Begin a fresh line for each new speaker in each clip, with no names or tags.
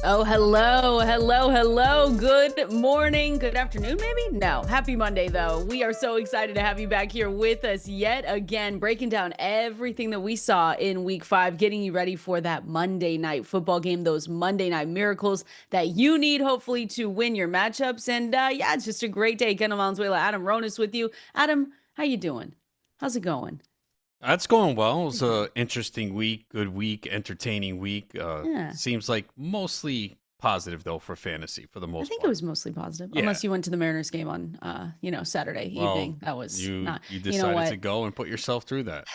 Oh, hello, hello, hello. Good morning, good afternoon, maybe? No. Happy Monday, though. We are so excited to have you back here with us yet again, breaking down everything that we saw in week 5, getting you ready for that Monday night football game, those Monday night miracles that you need, hopefully, to win your matchups. And yeah, it's just a great day. Kendall, Valenzuela, Adam, Ronis with you. Adam, how you doing? How's it going?
That's going well. It was
Good.
a interesting week, good week, entertaining week.
Yeah.
Seems like mostly positive though for fantasy for the
I
most
think it
part.
was mostly positive,
Yeah.
unless you went to the Mariners game on, Saturday
Well,
evening. That was
you
not,
you
you know
decided to
what?
go and put yourself through that.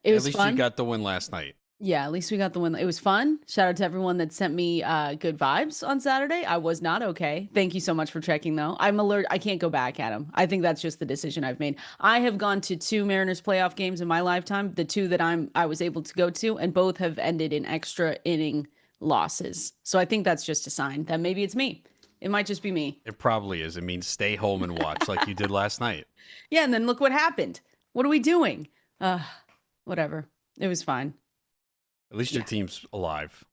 It
At
was
least you
fun.
got the win last night.
Yeah, at least we got the win. It was fun. Shout out to everyone that sent me good vibes on Saturday. I was not okay. Thank you so much for checking, though. I'm alert. I can't go back, Adam. I think that's just the decision I've made. I have gone to 2 Mariners playoff games in my lifetime, the two that I was able to go to, and both have ended in extra inning losses. So I think that's just a sign that maybe it's me. It might just be me.
It probably is. It means stay home and watch like you did last night.
Yeah, and then look what happened. What are we doing? Uh, Whatever. It was fine.
At least your
Yeah.
team's alive.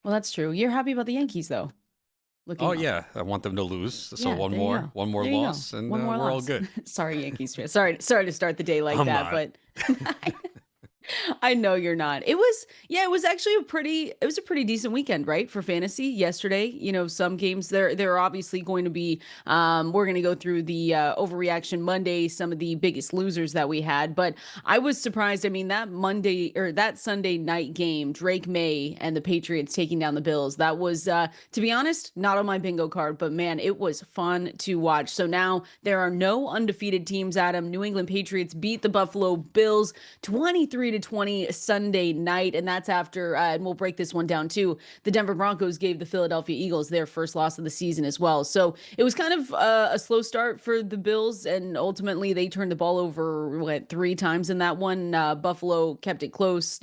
Well, that's true. You're happy about the Yankees, though.
Oh
Looking up.
yeah, I want them to lose. So
Yeah,
one
there you
more,
go.
one more
There you go.
loss, and
One more
we're all
loss.
good.
Sorry, Yankees fan. Sorry to start the day like
I'm
that,
not.
but I know you're not. Yeah, it was actually a pretty decent weekend, right? For fantasy yesterday. Some games there are obviously going to be we're going to go through the overreaction Monday, some of the biggest losers that we had, but I was surprised. I mean, that Monday or that Sunday night game, Drake May and the Patriots taking down the Bills. That was to be honest, not on my bingo card, but man, it was fun to watch. So now there are no undefeated teams, Adam. New England Patriots beat the Buffalo Bills 23-20 Sunday night. And that's after, and we'll break this one down too. The Denver Broncos gave the Philadelphia Eagles their first loss of the season as well. So it was kind of a slow start for the Bills. And ultimately, they turned the ball over, 3 times in that one. Buffalo kept it close,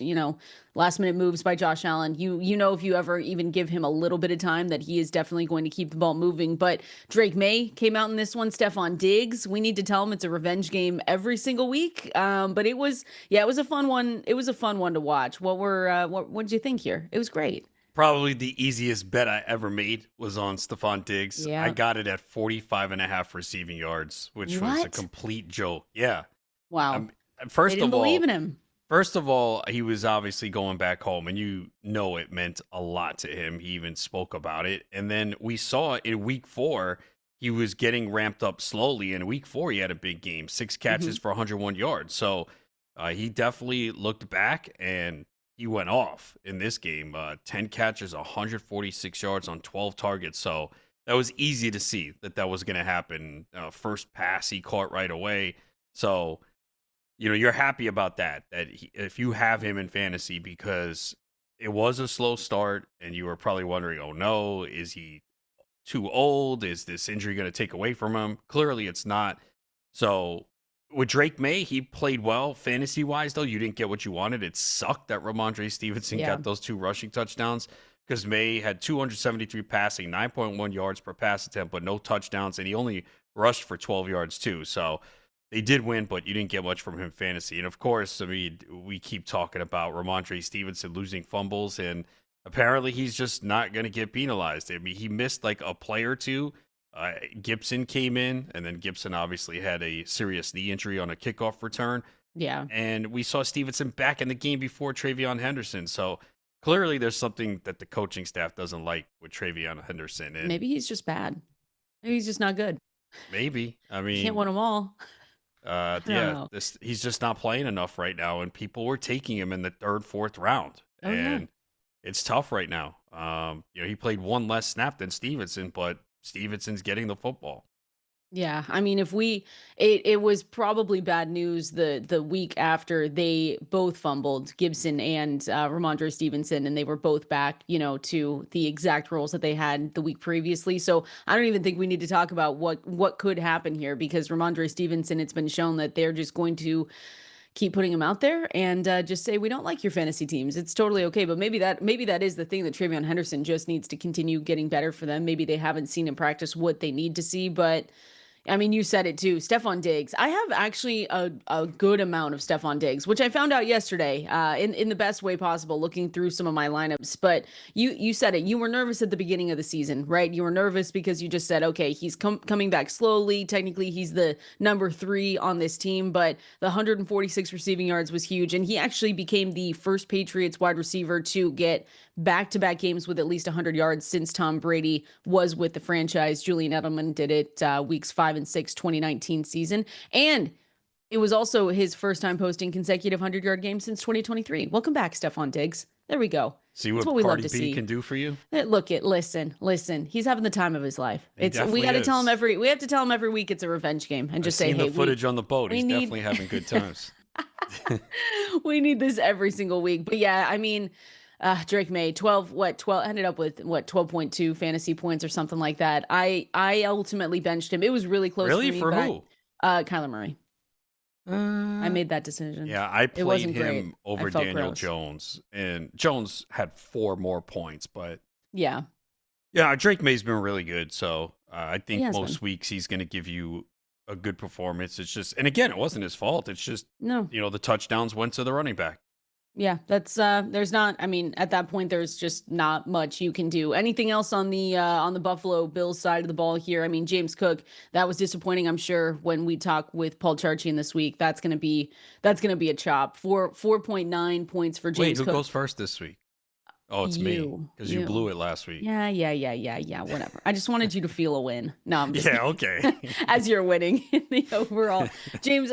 last minute moves by Josh Allen. If you ever even give him a little bit of time, that he is definitely going to keep the ball moving. But Drake May came out in this one. Stefon Diggs, we need to tell him it's a revenge game every single week. But it was, yeah, it was a fun one. It was a fun one to watch. What did you think here? It was great.
Probably the easiest bet I ever made was on Stefon Diggs. I
Yeah.
got it at 45 and a half receiving yards, which was a
What?
complete joke. Yeah.
Wow.
Um,
They
first
didn't
of
believe
all,
in him.
first of all, he was obviously going back home, and you know it meant a lot to him. He even spoke about it. And then we saw in week 4, he was getting ramped up slowly. In week 4, he had a big game, 6 catches
Hmm.
for 101 yards. So he definitely looked back and he went off in this game. 10 catches, 146 yards on 12 targets. So that was easy to see that was going to happen. First pass he caught right away. So you're happy about that if you have him in fantasy, because it was a slow start and you were probably wondering, oh no, is he too old? Is this injury going to take away from him? Clearly it's not. So with Drake May, he played well fantasy wise, though. You didn't get what you wanted. It sucked that Rhamondre Stevenson
Yeah.
got those 2 rushing touchdowns, because May had 273 passing, 9.1 yards per pass attempt, but no touchdowns. And he only rushed for 12 yards too. So they did win, but you didn't get much from him fantasy. And of course, I mean, we keep talking about Rhamondre Stevenson losing fumbles, and apparently he's just not going to get penalized. I mean, he missed like a play or two. Gibson came in, and then Gibson obviously had a serious knee injury on a kickoff return.
Yeah.
And we saw Stevenson back in the game before TreVeyon Henderson. So clearly there's something that the coaching staff doesn't like with TreVeyon Henderson. And
Maybe he's just bad. Maybe he's just not good.
maybe, I
You can't
mean,
win them all. I don't
yeah,
know.
this he's just not playing enough right now, and people were taking him in the third, fourth round,
Oh yeah.
and it's tough right now. He played one less snap than Stevenson, but Stevenson's getting the football.
Yeah, I mean, it was probably bad news the week after they both fumbled, Gibson and Rhamondre Stevenson, and they were both back, to the exact roles that they had the week previously. So I don't even think we need to talk about what could happen here, because Rhamondre Stevenson, it's been shown that they're just going to keep putting him out there and just say we don't like your fantasy teams. It's totally okay, but maybe that is the thing, that TreVeyon Henderson just needs to continue getting better for them. Maybe they haven't seen in practice what they need to see, but I mean, you said it too. Stefon Diggs. I have actually a good amount of Stefon Diggs, which I found out yesterday, in the best way possible, looking through some of my lineups. But you said it. You were nervous at the beginning of the season, right? You were nervous because you just said, okay, he's coming back slowly. Technically, he's the number 3 on this team, but the 146 receiving yards was huge, and he actually became the first Patriots wide receiver to get back-to-back games with at least 100 yards since Tom Brady was with the franchise. Julian Edelman did it weeks 5 and 6, 2019 season. And it was also his first time posting consecutive 100-yard games since 2023. Welcome back, Stefon Diggs. There we go.
See
That's
what
what we love
Cardi
to
B
see.
can do for you?
Listen. He's having the time of his life.
He
We got to tell him
definitely is.
we have to tell him every week it's a revenge game and just say,
Seen
hey,
the footage on the boat.
we
He's
need
definitely having good times.
we need this every single week. But yeah, I mean, Drake Maye, 12 ended up with 12.2 fantasy points or something like that. I ultimately benched him. It was really close
Really?
for me,
For
but
who?
Kyler Murray. I
Uh,
made that decision.
yeah, I
It
played
wasn't great.
him
I
over
felt
Daniel
gross.
Jones, and Jones had 4 more points. But
Yeah,
yeah, Drake May's been really good. So I
he
think
has been.
most weeks he's going to give you a good performance. It's just, and again, it wasn't his fault. It's just,
No.
the touchdowns went to the running back.
Yeah, that's there's not, I mean, at that point there's just not much you can do. Anything else on the Buffalo Bills side of the ball here? I mean, James Cook, that was disappointing, I'm sure, when we talk with Paul Charchian this week. That's going to be a chop. 4.9 points for
Wait,
James
who
Cook.
goes first this week? Oh, it's me
You.
because you
You.
blew it last week.
Yeah, whatever. I just wanted you to feel a win. No, I'm just
Yeah, okay.
kidding. As you're winning in the overall. James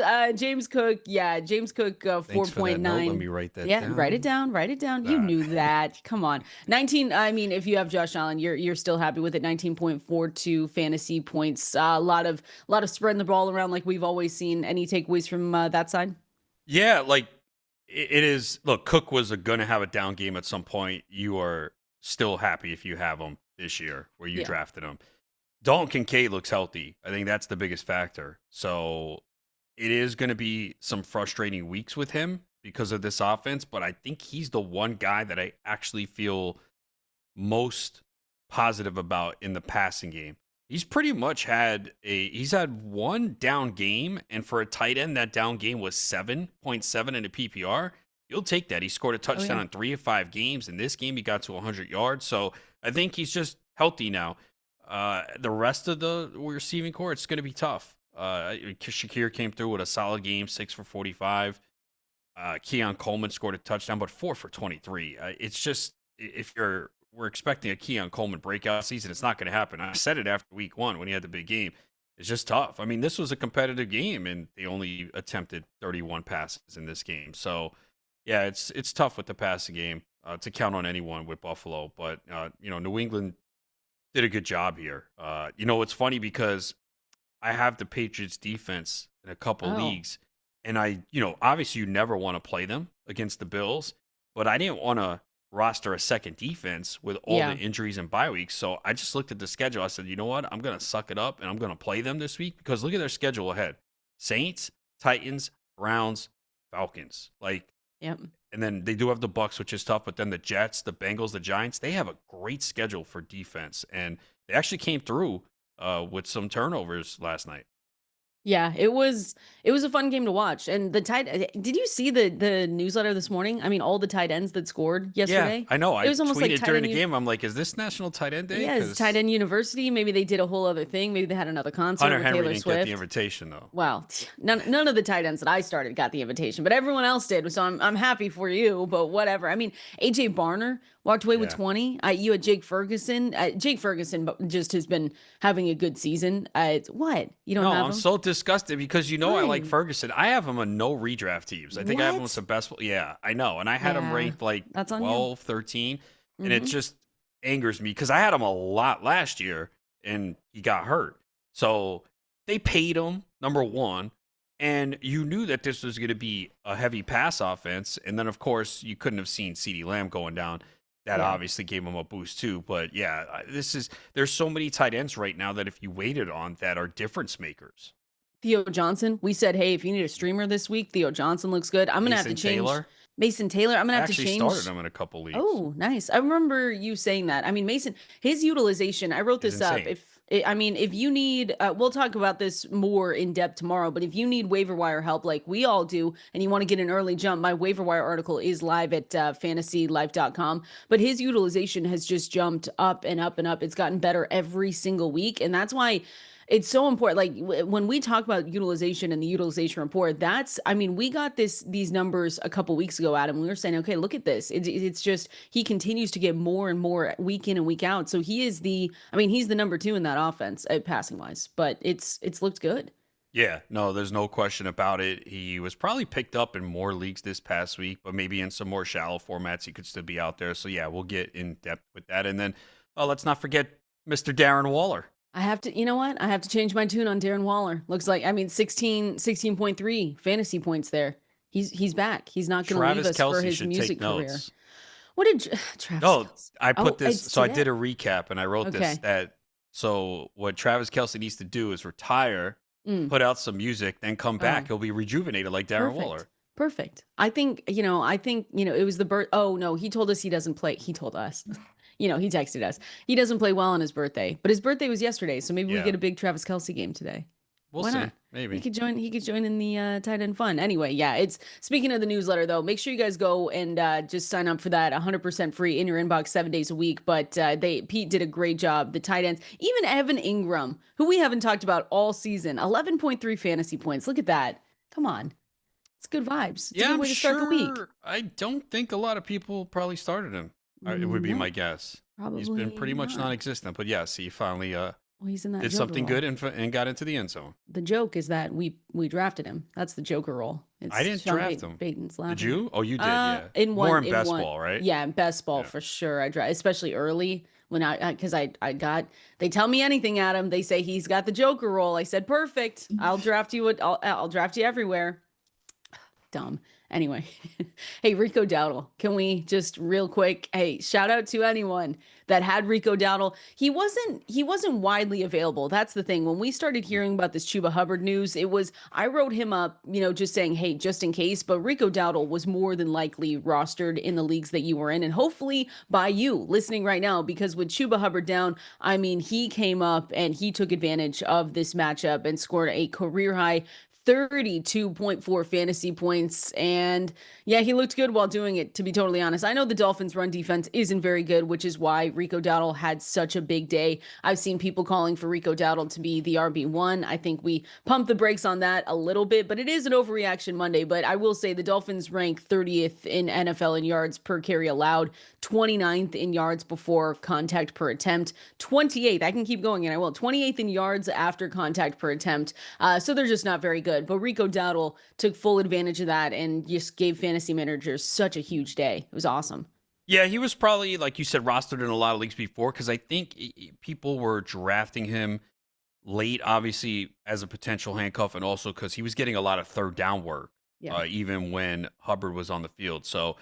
Cook, yeah, James Cook,
Thanks for that note. Let
4.9.
me write that
Yeah, write it
down.
down, write it down. You knew that. Come on. 19, I mean, if you have Josh Allen, you're still happy with it. 19.42 fantasy points. A lot of spreading the ball around like we've always seen. Any takeaways from that side?
Yeah, like it is. Look, Cook was going to have a down game at some point. You are still happy if you have him this year where you
Yeah.
drafted him. Dalton Kincaid looks healthy. I think that's the biggest factor. So it is going to be some frustrating weeks with him because of this offense, but I think he's the one guy that I actually feel most positive about in the passing game. He's pretty much he's had one down game, and for a tight end, that down game was 7.7 in a PPR. You'll take that. He scored a touchdown
Yeah.
in 3 of 5 games. In this game, he got to 100 yards. So I think he's just healthy now. The rest of the receiving core, it's going to be tough. Shakir came through with a solid game, 6 for 45. Keon Coleman scored a touchdown, but 4 for 23. It's just, if we're expecting a Keon Coleman breakout season, it's not going to happen. I said it after week 1 when he had the big game. It's just tough. I mean, this was a competitive game, and they only attempted 31 passes in this game. So, yeah, it's tough with the passing game to count on anyone with Buffalo. But, New England did a good job here. It's funny because I have the Patriots defense in a couple
Oh,
leagues, and obviously you never want to play them against the Bills, but I didn't want to roster a second defense with all the
yeah.
injuries and bye weeks. So I just looked at the schedule. I said, you know what? I'm going to suck it up and I'm going to play them this week because look at their schedule ahead. Saints, Titans, Browns, Falcons.
Yep.
And then they do have the Bucks, which is tough, but then the Jets, the Bengals, the Giants, they have a great schedule for defense. And they actually came through with some turnovers last night.
Yeah, it was a fun game to watch. And did you see the newsletter this morning? I mean, all the tight ends that scored
Yeah,
yesterday.
I know.
It
I
was almost like
tweeted
tight
during
end.
the game. I'm like, is this National Tight End Day?
Yeah, it's tight
Because
end university. Maybe they did a whole other thing. Maybe they had another concert
Hunter
with
Henry
Taylor
didn't get the
Swift.
invitation, though.
Well, none of the tight ends that I started got the invitation, but everyone else did. So I'm happy for you, but whatever. I mean, AJ Barner walked away with
Yeah.
20. You had Jake Ferguson. Jake Ferguson just has been having a good season. What? You don't
No,
have
I'm
him?
so disgusted because I like
Why?
Ferguson. I have him on no redraft teams. I think I have him with
What?
the best. Yeah, I know. And I had him
Yeah,
ranked like
that's on you.
12, 13. And it
Hmm.
just angers me because I had him a lot last year and he got hurt. So they paid him, number one. And you knew that this was going to be a heavy pass offense. And then, of course, you couldn't have seen CeeDee Lamb going down. That
Yeah.
obviously gave him a boost too. But yeah, there's so many tight ends right now that if you waited on that are difference makers.
Theo Johnson. We said, hey, if you need a streamer this week, Theo Johnson looks good. I'm gonna have to
Mason
change
Taylor.
Mason Taylor. I'm
I
gonna have to
actually started
change.
him in a couple leagues.
Oh, nice. I remember you saying that. I mean, Mason, his utilization, I wrote
Is
this up.
insane.
I mean, if you need, we'll talk about this more in depth tomorrow, but if you need waiver wire help like we all do, and you want to get an early jump, my waiver wire article is live at fantasylife.com. But his utilization has just jumped up and up and up. It's gotten better every single week. And that's why it's so important. Like when we talk about utilization and the utilization report, I mean, we got these numbers a couple weeks ago, Adam. We were saying, okay, look at this. It's just, he continues to get more and more week in and week out. So he's the number 2 in that offense passing wise, but it's looked good.
Yeah, no, there's no question about it. He was probably picked up in more leagues this past week, but maybe in some more shallow formats, he could still be out there. So yeah, we'll get in depth with that. And then let's not forget Mr. Darren Waller.
I have to, you know what? I have to change my tune on Darren Waller. Looks like, 16.3 fantasy points there. He's back. He's not going to leave
Travis
us for
Kelce
his
should
music
take
career.
notes.
What did Travis
Oh,
Kelce?
I put this.
It's
So I
today.
did a recap and I wrote this
Okay.
that. So what Travis Kelce needs to do is retire,
Mm.
put out some music, then come back.
Oh,
He'll be rejuvenated like Darren
perfect.
Waller.
Perfect. I think, it was the birth. Oh, no, he told us he doesn't play. He told us. He texted us. He doesn't play well on his birthday, but his birthday was yesterday, so maybe we
Yeah,
get a big Travis Kelce game today.
we'll
Why
see.
not? He
Maybe.
could join. He could join in the tight end fun. Anyway, yeah. It's speaking of the newsletter though. Make sure you guys go and just sign up for that. 100% free in your inbox 7 days a week. But Pete did a great job. The tight ends, even Evan Ingram, who we haven't talked about all season, 11.3 fantasy points. Look at that. Come on, it's good vibes. It's a
Yeah,
good
I'm
way to start the week.
sure. I don't think a lot of people probably started him. It would be my
No,
guess. He's been
probably
pretty much
not.
non-existent, but yes, he finally
Well, he's in that
did
Joker
something
role.
good and got into the end zone.
The joke is that we drafted him. That's the Joker role.
I
It's
didn't
Sean
draft him.
Payton's
Did
laughing.
you? Oh, you did. Yeah.
In
More
one,
in best ball, right?
yeah, in best ball
Yeah.
for sure. I draft, especially early when because I got. They tell me anything, Adam. They say he's got the Joker role. I said perfect. I'll draft you. I'll draft you everywhere. Dumb. Anyway, hey, Rico Dowdle, can we just real quick? Hey, shout out to anyone that had Rico Dowdle. He wasn't widely available. That's the thing. When we started hearing about this Chuba Hubbard news, I wrote him up, just saying, hey, just in case. But Rico Dowdle was more than likely rostered in the leagues that you were in, and hopefully by you listening right now, because with Chuba Hubbard down, I mean, he came up and he took advantage of this matchup and scored a career high 32.4 fantasy points. And yeah, he looked good while doing it, to be totally honest. I know the Dolphins' run defense isn't very good, which is why Rico Dowdle had such a big day. I've seen people calling for Rico Dowdle to be the RB1. I think we pumped the brakes on that a little bit, but it is an overreaction Monday. But I will say the Dolphins rank 30th in NFL in yards per carry allowed, 29th in yards before contact per attempt, 28th. I can keep going and I will. 28th in yards after contact per attempt. So they're just not very good. But Rico Dowdle took full advantage of that and just gave fantasy managers such a huge day. It was awesome.
Yeah, he was probably, like you said, rostered in a lot of leagues before because I think people were drafting him late, obviously, as a potential handcuff, and also because he was getting a lot of third down work,
Yeah.
even when Hubbard was on the field. So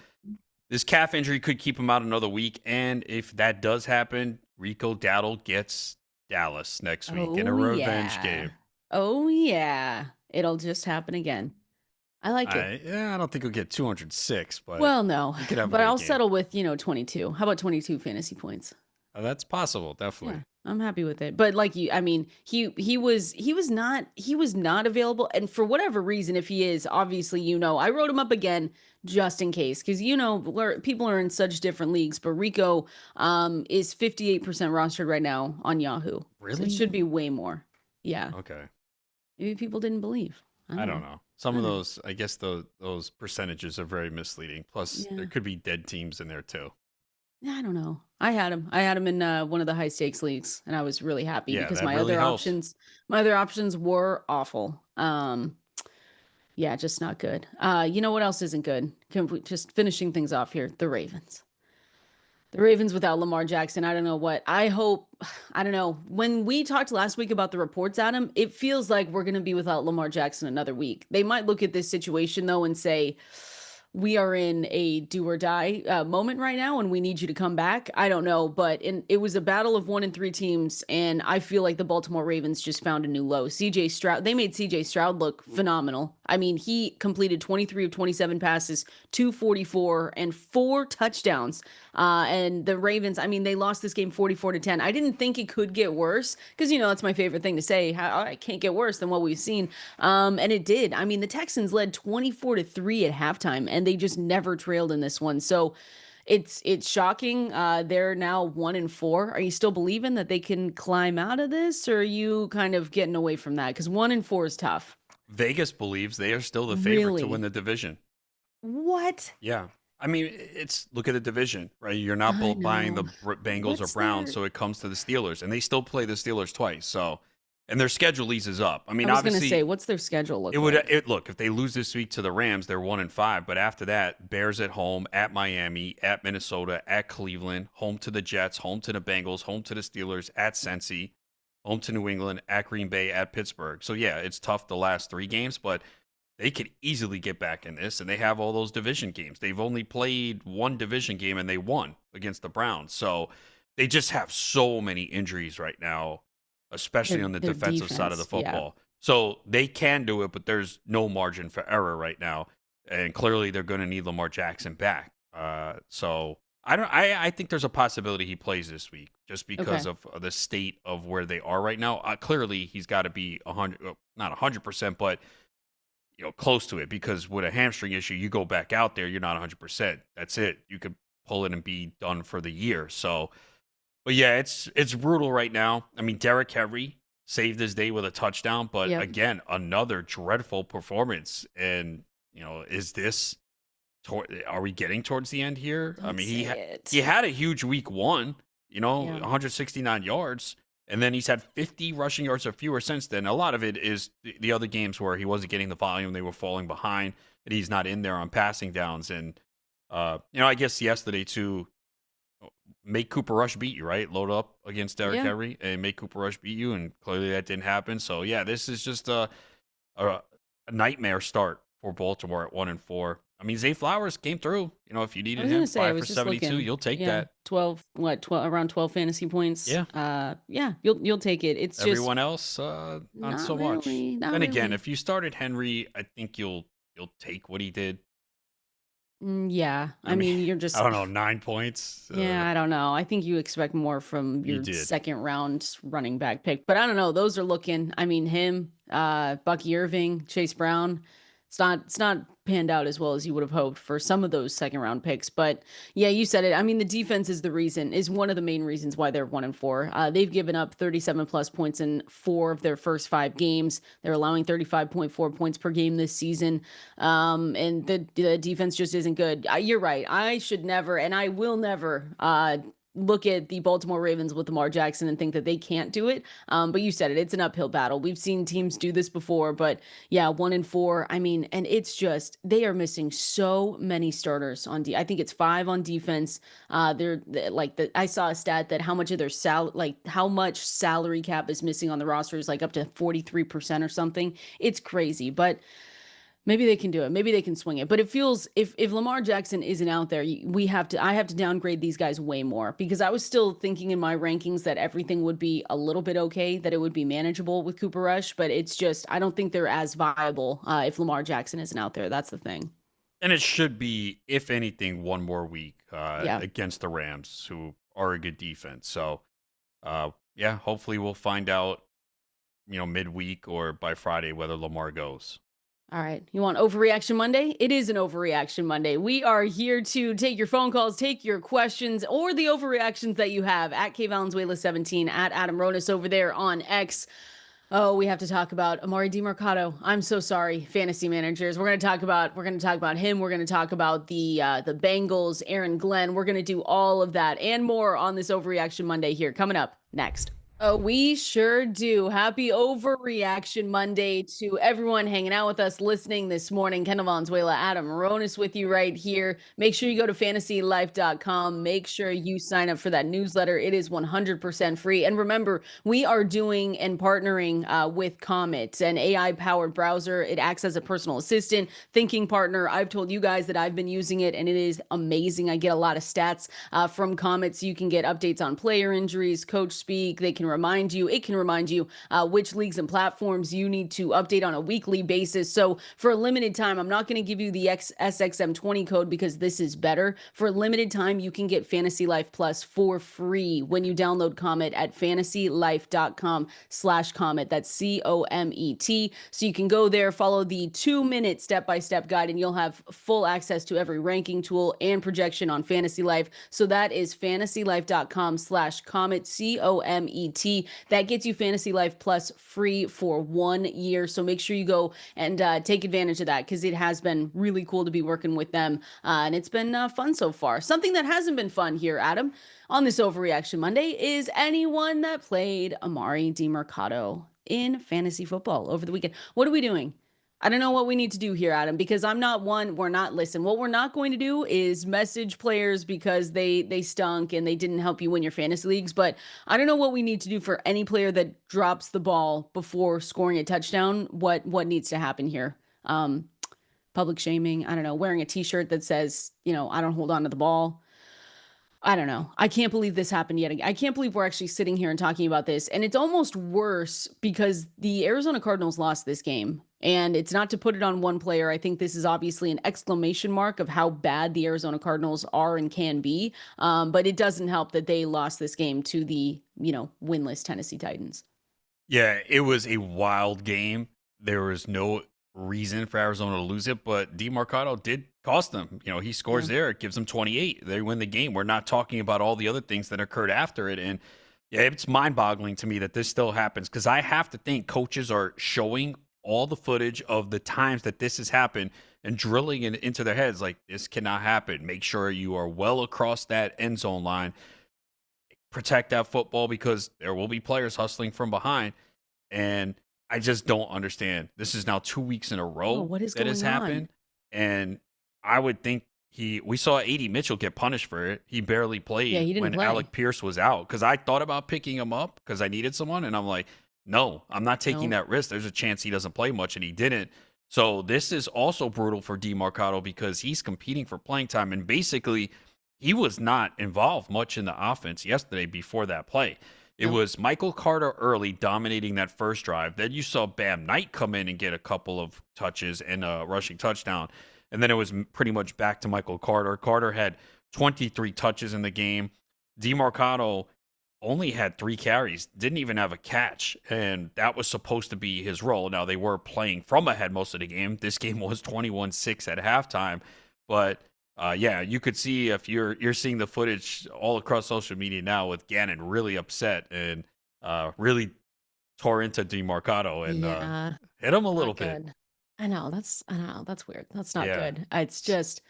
this calf injury could keep him out another week. And if that does happen, Rico Dowdle gets Dallas next week in a revenge game.
Oh, yeah. It'll just happen again. I like it.
I don't think he'll get 206, but
Well, no,
he could have a
but
good
I'll
game.
settle with, 22. How about 22 fantasy points?
That's possible, definitely.
Yeah, I'm happy with it. But like I mean, he was not available, and for whatever reason, if he is, obviously, I wrote him up again just in case, because where people are in such different leagues. But Rico is 58% rostered right now on Yahoo. So
Really?
it should be way more. Yeah,
Okay.
maybe people didn't believe.
I don't know. Some of those, I guess those percentages are very misleading. Plus,
Yeah.
there could be dead teams in there too.
I don't know. I had him in one of the high stakes leagues, and I was really happy
Yeah,
because
that
my
really
other
helps.
options were awful. Yeah, just not good. You know what else isn't good? Just finishing things off here, the Ravens. The Ravens without Lamar Jackson. I don't know what. I hope. I don't know. When we talked last week about the reports, Adam, it feels like we're going to be without Lamar Jackson another week. They might look at this situation though and say, we are in a do or die moment right now and we need you to come back. I don't know, but it was a battle of 1 and 3 teams, and I feel like the Baltimore Ravens just found a new low. CJ Stroud, they made CJ Stroud look phenomenal. I mean, he completed 23 of 27 passes, 244, and 4 touchdowns. And the Ravens, I mean, they lost this game 44-10. I didn't think it could get worse because, that's my favorite thing to say. How I can't get worse than what we've seen. And it did. I mean, the Texans led 24-3 at halftime, and they just never trailed in this one. So it's shocking. They're now 1-4. Are you still believing that they can climb out of this, or are you kind of getting away from that? Because 1-4 is tough.
Vegas believes they are still the favorite to win
Really?
the division.
What?
Yeah. I mean, it's look at the division, right? You're not
I
buying
know.
the Bengals or
What's
Browns,
their?
so it comes to the Steelers, and they still play the Steelers twice. So, and their schedule eases up. I
I
mean,
was gonna say,
obviously,
what's their schedule
it
look
would
like?
it look if they lose this week to the Rams, they're 1-5. But after that, Bears at home, at Miami, at Minnesota, at Cleveland, home to the Jets, home to the Bengals, home to the Steelers, at Cincy, home to New England, at Green Bay, at Pittsburgh. So yeah, it's tough the last 3 games, but they could easily get back in this, and they have all those division games. They've only played one division game, and they won against the Browns. So they just have so many injuries right now, especially on the
Their
defensive side of the
defense, yeah.
football. So they can do it, but there's no margin for error right now, and clearly they're going to need Lamar Jackson back. So I don't. I think there's a possibility he plays this week just because
Okay.
of the state of where they are right now. Clearly, he's got to be 100, not 100%, but close to it, because with a hamstring issue, you go back out there, you're not 100%. That's it. You could pull it and be done for the year. So, but yeah, it's brutal right now. I mean, Derrick Henry saved his day with a touchdown, but
Yep.
again, another dreadful performance. And is this? Are we getting towards the end here? I
Don't
mean,
say
he
it.
had a huge week 1.
Yeah.
169 yards. And then he's had 50 rushing yards or fewer since then. A lot of it is the other games where he wasn't getting the volume. They were falling behind, and he's not in there on passing downs. And, I guess yesterday, too, make Cooper Rush beat you, right? Load up against Derrick
Yeah.
Henry and make Cooper Rush beat you. And clearly that didn't happen. So, yeah, this is just a nightmare start for Baltimore at 1-4. I mean, Zay Flowers came through. If you
I
needed
was gonna
him,
say, I
5 for
was just
72,
looking.
you'll take
Yeah,
that.
12, around 12 fantasy points.
Yeah.
Yeah, you'll take it. It's just
Everyone else, not
not
so much.
really, not
Then again,
really.
if you started Henry, I think you'll take what he did.
Yeah,
I
I
mean,
mean, you're
I
just
don't know, 9 points.
yeah, I don't know. I think you expect more from
You
your
did.
second round running back pick, but I don't know. Those are looking. I mean, him, Bucky Irving, Chase Brown. It's not panned out as well as you would have hoped for some of those second round picks. But yeah, you said it. I mean, the defense is one of the main reasons why they're 1-4. They've given up 37 plus points in 4 of their first 5 games. They're allowing 35.4 points per game this season. And the defense just isn't good. You're right. I should never, and I will never, look at the Baltimore Ravens with Lamar Jackson and think that they can't do it. But you said it, it's an uphill battle. We've seen teams do this before, but yeah, 1-4. I mean, and it's just they are missing so many starters on I think it's 5 on defense. I saw a stat that how much of their how much salary cap is missing on the roster is like up to 43% or something. It's crazy, but maybe they can do it. Maybe they can swing it. But it feels if Lamar Jackson isn't out there, I have to downgrade these guys way more because I was still thinking in my rankings that everything would be a little bit okay, that it would be manageable with Cooper Rush, but it's just I don't think they're as viable if Lamar Jackson isn't out there. That's the thing.
And it should be, if anything, one more week
Yeah.
against the Rams, who are a good defense. So, yeah, hopefully we'll find out, midweek or by Friday whether Lamar goes.
All right. You want Overreaction Monday? It is an Overreaction Monday. We are here to take your phone calls, take your questions, or the overreactions that you have at Valenzuela 17 at Adam Ronis over there on X. Oh, we have to talk about Amari DiMercato. I'm so sorry, fantasy managers. We're gonna talk about him. We're gonna talk about the Bengals, Aaron Glenn. We're gonna do all of that and more on this Overreaction Monday here coming up next. Oh, we sure do. Happy Overreaction Monday to everyone hanging out with us, listening this morning. Kendall, Valenzuela, Adam, Ronis with you right here. Make sure you go to fantasylife.com. Make sure you sign up for that newsletter. It is 100% free. And remember, we are doing and partnering with Comet, an AI-powered browser. It acts as a personal assistant, thinking partner. I've told you guys that I've been using it, and it is amazing. I get a lot of stats from Comet, so you can get updates on player injuries, coach speak. It can remind you which leagues and platforms you need to update on a weekly basis. So for a limited time, I'm not going to give you the SXM20 code because this is better. For a limited time, you can get Fantasy Life Plus for free when you download Comet at fantasylife.com/Comet. That's COMET. So you can go there, follow the 2-minute step-by-step guide, and you'll have full access to every ranking tool and projection on Fantasy Life. So that is fantasylife.com/Comet, COMET. That gets you Fantasy Life Plus free for 1 year. So make sure you go and take advantage of that because it has been really cool to be working with them. And it's been fun so far. Something that hasn't been fun here, Adam, on this Overreaction Monday is anyone that played Amari DiMercato in fantasy football over the weekend. What are we doing? I don't know what we need to do here, Adam, because I'm not one. We're not listen. What we're not going to do is message players because they stunk and they didn't help you win your fantasy leagues. But I don't know what we need to do for any player that drops the ball before scoring a touchdown. What needs to happen here? Public shaming. I don't know. Wearing a T-shirt that says, I don't hold on to the ball. I don't know. I can't believe this happened yet again. I can't believe we're actually sitting here and talking about this. And it's almost worse because the Arizona Cardinals lost this game. And it's not to put it on one player. I think this is obviously an exclamation mark of how bad the Arizona Cardinals are and can be. But it doesn't help that they lost this game to the, winless Tennessee Titans.
Yeah, it was a wild game. There was no reason for Arizona to lose it, but DeMarcado did cost them. He scores
Yeah.
there, it gives them 28. They win the game. We're not talking about all the other things that occurred after it. And yeah, it's mind-boggling to me that this still happens because I have to think coaches are showing all the footage of the times that this has happened and drilling it into their heads like this cannot happen. Make sure you are well across that end zone line. Protect that football because there will be players hustling from behind. And I just don't understand. This is now 2 weeks in a
Oh,
row
what is
that has
going on?
happened, and I would think we saw A.D. Mitchell get punished for it. He barely
Yeah,
played
he didn't
when
play.
Alec Pierce was out because I thought about picking him up because I needed someone, and I'm like, no, I'm not taking
No.
that risk. There's a chance he doesn't play much, and he didn't. So this is also brutal for DeMarcado because he's competing for playing time, and basically he was not involved much in the offense yesterday before that play. It
No.
was Michael Carter early dominating that first drive. Then you saw Bam Knight come in and get a couple of touches and a rushing touchdown. And then it was pretty much back to Michael Carter. Carter had 23 touches in the game. DeMarcado only had 3 carries, didn't even have a catch. And that was supposed to be his role. Now, they were playing from ahead most of the game. This game was 21-6 at halftime. But yeah, you could see if you're seeing the footage all across social media now with Gannon really upset and really tore into DeMarcado and
Yeah,
hit him a little
not
bit.
good. I know. That's weird. That's not
Yeah.
good. It's just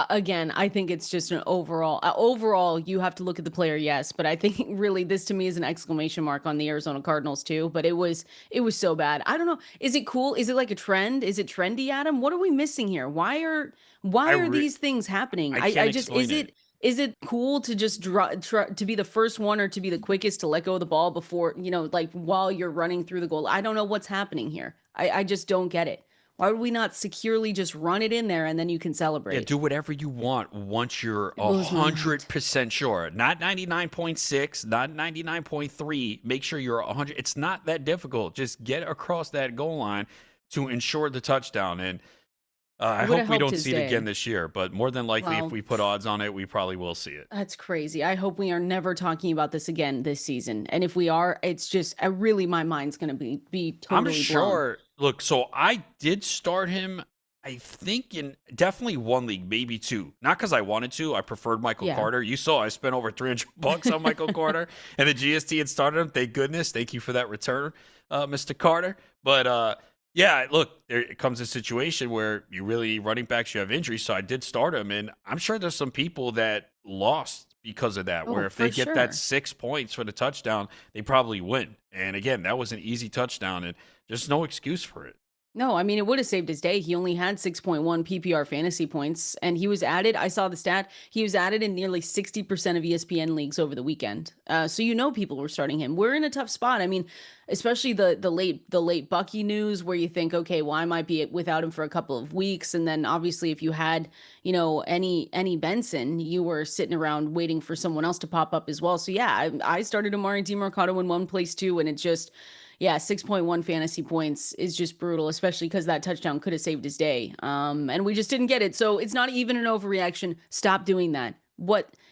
again, I think it's just an overall, you have to look at the player, yes, but I think really this to me is an exclamation mark on the Arizona Cardinals too, but it was so bad. I don't know. Is it cool? Is it like a trend? Is it trendy, Adam? What are we missing here?
I
Why are
re-
these things happening?
I
I
can't
just
explain it.
is it cool to just to be the first one or to be the quickest to let go of the ball before, like while you're running through the goal? I don't know what's happening here. I just don't get it. Why would we not securely just run it in there and then you can
Yeah,
celebrate?
do whatever you want once you're
It
a
blows my mind.
100% sure. Not 99.6, not 99.3. Make sure you're 100. It's not that difficult. Just get across that goal line to ensure the touchdown. And
It
I
would have
hope we
helped
don't
his
see it again
day.
this year, but more than likely, if
Well,
we put odds on it, we probably will see it.
that's crazy. I hope we are never talking about this again this season. And if we are, it's just really my mind's going to be
I'm
totally blown.
sure. Look, so I did start him, I think, in definitely one league, maybe two. Not because I wanted to. I preferred Michael
Yeah.
Carter. You saw I spent over $300 on Michael Carter, and the GST had started him. Thank goodness. Thank you for that return, Mr. Carter. But yeah, look, there comes a situation where you really running backs, you have injuries. So I did start him, and I'm sure there's some people that lost because of that. Where
Oh,
if
for
they get that
sure.
6 points for the touchdown, they probably win. And again, that was an easy touchdown, and just no excuse for it.
No, I mean, it would have saved his day. He only had 6.1 PPR fantasy points, and he was added. I saw the stat. He was added in nearly 60% of ESPN leagues over the weekend. So people were starting him. We're in a tough spot. I mean, especially the late Bucky news, where you think, okay, well, I might be without him for a couple of weeks, and then obviously if you had, any Benson, you were sitting around waiting for someone else to pop up as well. So yeah, I started Amari DiMercado in one place too, and it just, yeah, 6.1 fantasy points is just brutal, especially because that touchdown could have saved his day. And we just didn't get it. So it's not even an overreaction. Stop doing that.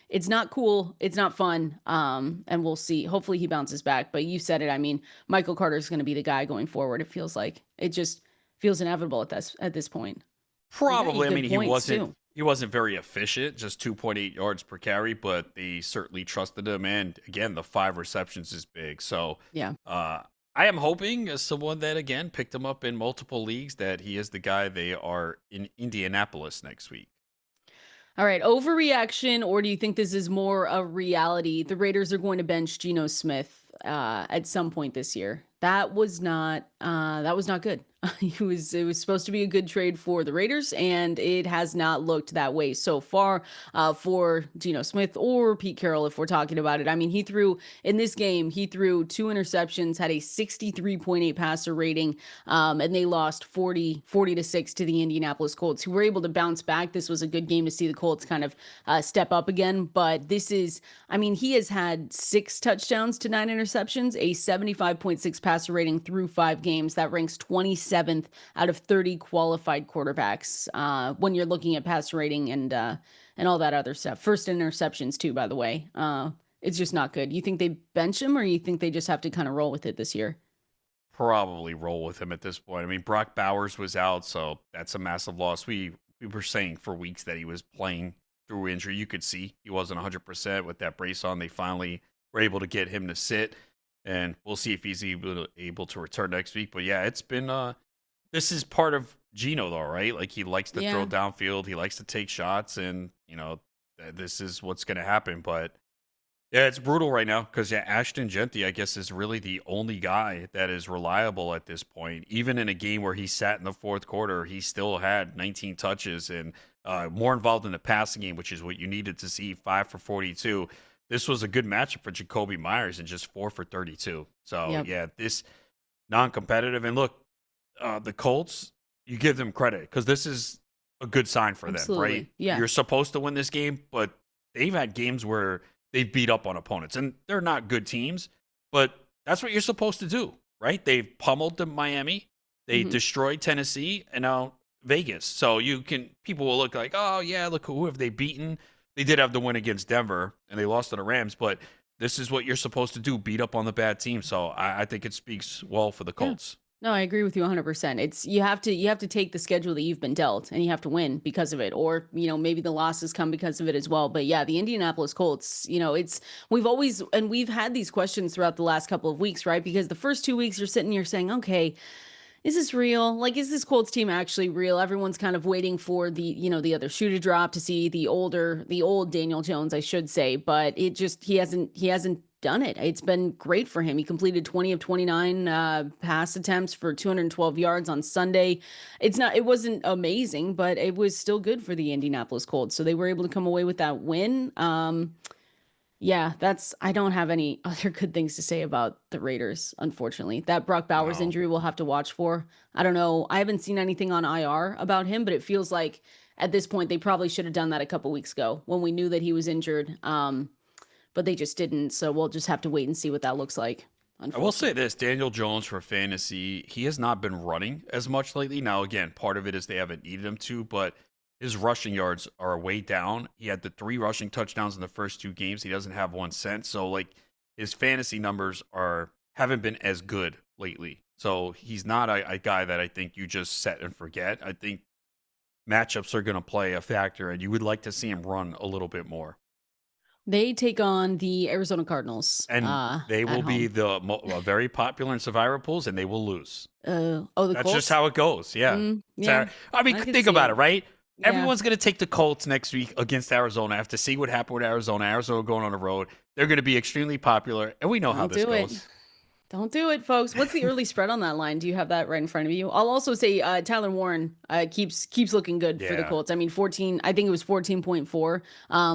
It's not cool. It's not fun. And we'll see. Hopefully he bounces back. But you said it. I mean, Michael Carter is going to be the guy going forward. It feels like it just feels inevitable at this point. You got any
Probably. I
good
mean, he
points
wasn't
too.
he wasn't very efficient, just 2.8 yards per carry, but they certainly trusted him. And again, the 5 receptions is big. So
Yeah.
uh, I am hoping, as someone that again picked him up in multiple leagues, that he is the guy. They are in Indianapolis next week.
All right, overreaction, or do you think this is more a reality? The Raiders are going to bench Geno Smith at some point this year. That was not good. It was supposed to be a good trade for the Raiders, and it has not looked that way so far for Geno Smith or Pete Carroll. If we're talking about it, I mean, he threw 2 interceptions, had a 63.8 passer rating, and they lost 40-6 to the Indianapolis Colts, who were able to bounce back. This was a good game to see the Colts kind of step up again. But I mean, he has had 6 touchdowns to 9 interceptions, a 75.6 passer rating through 5 games. That ranks 27th out of 30 qualified quarterbacks when you're looking at passer rating and all that other stuff. First interceptions too, by the way. It's just not good. You think they bench him, or you think they just have to kind of roll with it this year?
Probably roll with him at this point. I mean, Brock Bowers was out, so that's a massive loss. We were saying for weeks that he was playing through injury. You could see he wasn't 100% with that brace on. They finally were able to get him to sit, and we'll see if he's able to return next week. But yeah, it's been this is part of Geno though, right? Like, he likes to throw
Yeah.
downfield, he likes to take shots, and this is what's going to happen. But yeah, it's brutal right now because, yeah, Ashton Genty, I guess, is really the only guy that is reliable at this point. Even in a game where he sat in the fourth quarter, he still had 19 touches and more involved in the passing game, which is what you needed to see. 5 for 42. This was a good matchup for Jacoby Myers and just 4 for 32. So
Yep.
yeah, this non-competitive. And look, the Colts, you give them credit because this is a good sign for them, right?
Absolutely. Yeah.
You're supposed to win this game, but they've had games where they've beat up on opponents, and they're not good teams, but that's what you're supposed to do, right? They've pummeled the Miami, they
Hmm.
destroyed Tennessee, and now Vegas. So people will look like, oh yeah, look, who have they beaten? They did have the win against Denver, and they lost to the Rams, but this is what you're supposed to do: beat up on the bad team. So I think it speaks well for the
Yeah.
Colts.
No, I agree with you 100%. It's you have to take the schedule that you've been dealt, and you have to win because of it, or maybe the losses come because of it as well. But yeah, the Indianapolis Colts, it's we've had these questions throughout the last couple of weeks, right? Because the first 2 weeks you're sitting here saying, okay, is this real? Like, is this Colts team actually real? Everyone's kind of waiting for the other shoe to drop to see the old Daniel Jones, I should say. But he hasn't done it. It's been great for him. He completed 20 of 29 pass attempts for 212 yards on Sunday. It wasn't amazing, but it was still good for the Indianapolis Colts. So they were able to come away with that win. Yeah, I don't have any other good things to say about the Raiders, unfortunately. That Brock Bowers
No.
injury we'll have to watch for. I don't know. I haven't seen anything on IR about him, but it feels like at this point they probably should have done that a couple weeks ago when we knew that he was injured. But they just didn't. So we'll just have to wait and see what that looks like,
I will say
unfortunately.
this: Daniel Jones for fantasy, he has not been running as much lately. Now, again, part of it is they haven't needed him to, but his rushing yards are way down. He had the 3 rushing touchdowns in the first 2 games. He doesn't have one since. So, like, his fantasy numbers haven't been as good lately. So he's not a guy that I think you just set and forget. I think matchups are going to play a factor, and you would like to see him run a little bit more.
They take on the Arizona Cardinals
And they
at
will be
home.
very popular in survivor pools, and they will lose.
Oh, the
That's just
Colts?
how it goes. Yeah.
Yeah,
I mean,
I could
think
see
about
it.
it, right?
Yeah.
Everyone's going to take the Colts next week against Arizona after seeing what happened with Arizona. Arizona going on the road. They're going to be extremely popular, and we know how
Don't
this
do it.
goes.
Don't do it, folks. What's the early spread on that line? Do you have that right in front of you? I'll also say Tyler Warren keeps looking good for the
Yeah.
Colts. I mean, 14, I think it was 14.4.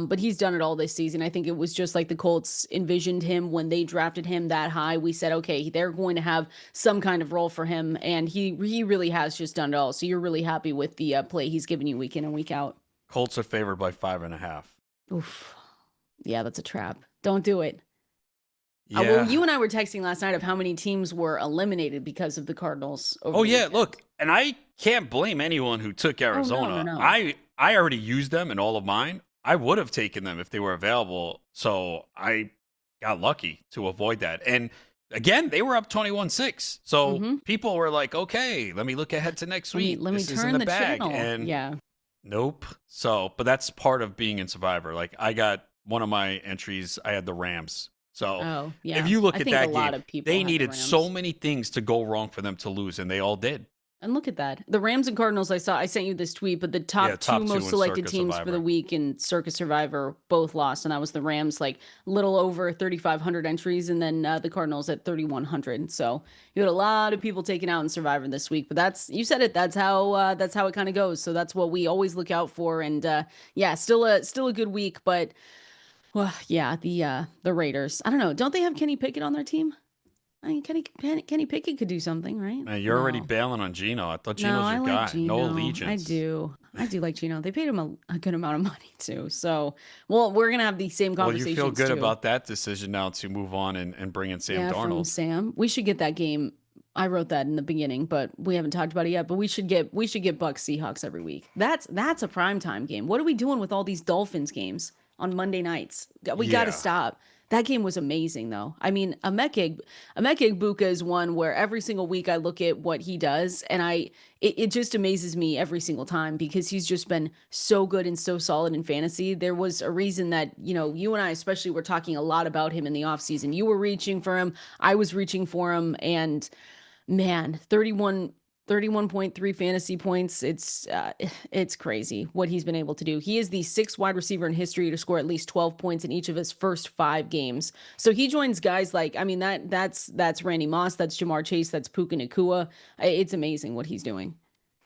But he's done it all this season. I think it was just like the Colts envisioned him when they drafted him that high. We said, okay, they're going to have some kind of role for him, and he really has just done it all. So you're really happy with the play he's given you week in and week out.
Colts are favored by 5.5.
Oof. Yeah, that's a trap. Don't do it. Well,
Yeah.
you and I were texting last night of how many teams were eliminated because of the Cardinals over
Oh
the
yeah,
weekend.
look, and I can't blame anyone who took
Oh, no, no,
Arizona.
no.
I already used them in all of mine. I would have taken them if they were available. So I got lucky to avoid that. And again, they were up 21-6. So
Mm-hmm.
people were like, "Okay, let me look ahead to next week.
Let me
This is in
turn
the
the
bag."
channel.
And
Yeah.
nope. So, but that's part of being in Survivor. Like I got one of my entries, I had the Rams. So
Oh,
if
yeah.
you look
I
at
think a
that game,
lot of people
they
had the
needed so
Rams.
many things to go wrong for them to lose, and they all did.
And look at that. The Rams and Cardinals, I sent you this tweet, but the
Yeah,
top two
top two
most
in
selected
Circus
teams for the
Survivor.
week in Circus Survivor both lost. And that was the Rams, like little over 3,500 entries, and then the Cardinals at 3,100. So you had a lot of people taken out in Survivor this week. But you said it. That's how it kind of goes. So that's what we always look out for. And yeah, still a good week. But well, yeah, the Raiders. I don't know. Don't they have Kenny Pickett on their team? I mean, Kenny Pickett could do something, right?
Man, you're already
No.
bailing on Geno. I thought
No,
Geno's
I
your
like
guy. No
Geno. I
allegiance.
do. I do like Geno. They paid him a good amount of money too. So, well, we're gonna have these same
Well, you feel
conversations
good
too.
about that decision now to move on and bring in Sam
Yeah, from
Darnold.
Sam. We should get that game. I wrote that in the beginning, but we haven't talked about it yet. But we should get Bucks Seahawks every week. That's a primetime game. What are we doing with all these Dolphins games on Monday nights? We got to
Yeah.
stop. That game was amazing, though. I mean, Emeka Egbuka is one where every single week I look at what he does, and it just amazes me every single time because he's just been so good and so solid in fantasy. There was a reason that, you and I especially were talking a lot about him in the offseason. You were reaching for him, I was reaching for him, and man, 31.3 fantasy points. It's crazy what he's been able to do. He is the sixth wide receiver in history to score at least 12 points in each of his first 5 games. So he joins guys like, I mean, that's Randy Moss, that's Jamar Chase, that's Puka Nacua. It's amazing what he's doing.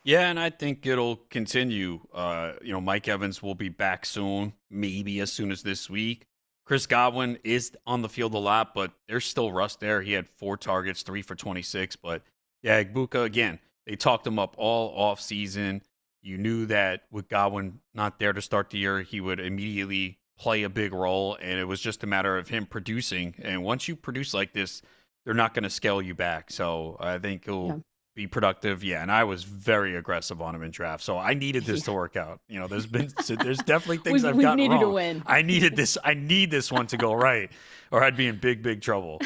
Yeah, and I think it'll continue. Mike Evans will be back soon, maybe as soon as this week. Chris Godwin is on the field a lot, but there's still rust there. He had 4 targets, 3 for 26. But yeah, Igbuka, again, they talked him up all off season. You knew that with Godwin not there to start the year, he would immediately play a big role, and it was just a matter of him producing. And once you produce like this, they're not going to scale you back. So I think
Yeah.
he'll be productive. Yeah, and I was very aggressive on him in draft. So I needed this to
Yeah.
work out. There's definitely things I've
We've
gotten
needed a
wrong.
win.
I needed this. I need this one to go right, or I'd be in big, big trouble.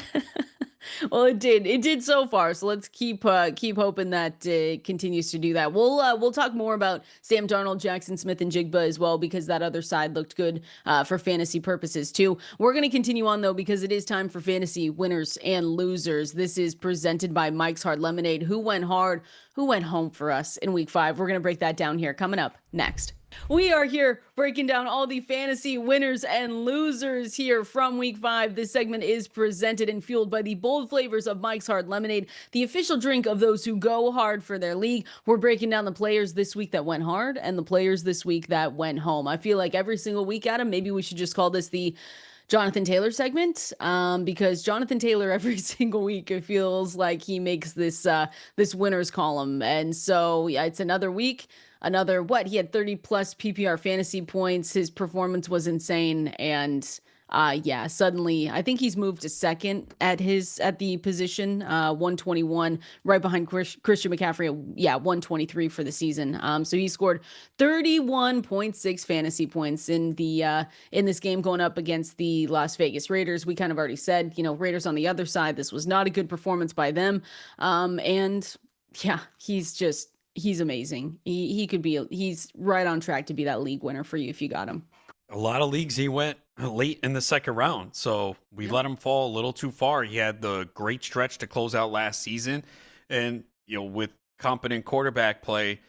Well, it did. It did so far. So let's keep hoping that it continues to do that. We'll talk more about Sam Darnold, Jackson Smith, and Jigba as well because that other side looked good for fantasy purposes too. We're going to continue on though because it is time for fantasy winners and losers. This is presented by Mike's Hard Lemonade. Who went hard? Who went home for us in week 5? We're going to break that down here coming up next. We are here breaking down all the fantasy winners and losers here from week 5. This segment is presented and fueled by the bold flavors of Mike's Hard Lemonade, the official drink of those who go hard for their league. We're breaking down the players this week that went hard and the players this week that went home. I feel like every single week, Adam, maybe we should just call this the Jonathan Taylor segment, because Jonathan Taylor every single week it feels like he makes this winners column, and so yeah, it's another week, another what he had 30 plus PPR fantasy points. His performance was insane, and yeah, suddenly I think he's moved to second at the position, 121, right behind Christian McCaffrey. Yeah, 123 for the season. So he scored 31.6 fantasy points in this game going up against the Las Vegas Raiders. We kind of already said, Raiders on the other side. This was not a good performance by them, and yeah, he's amazing. He's right on track to be that league winner for you if you got him.
A lot of leagues he went late in the second round, so we
Yep.
let him fall a little too far. He had the great stretch to close out last season, and with competent quarterback play,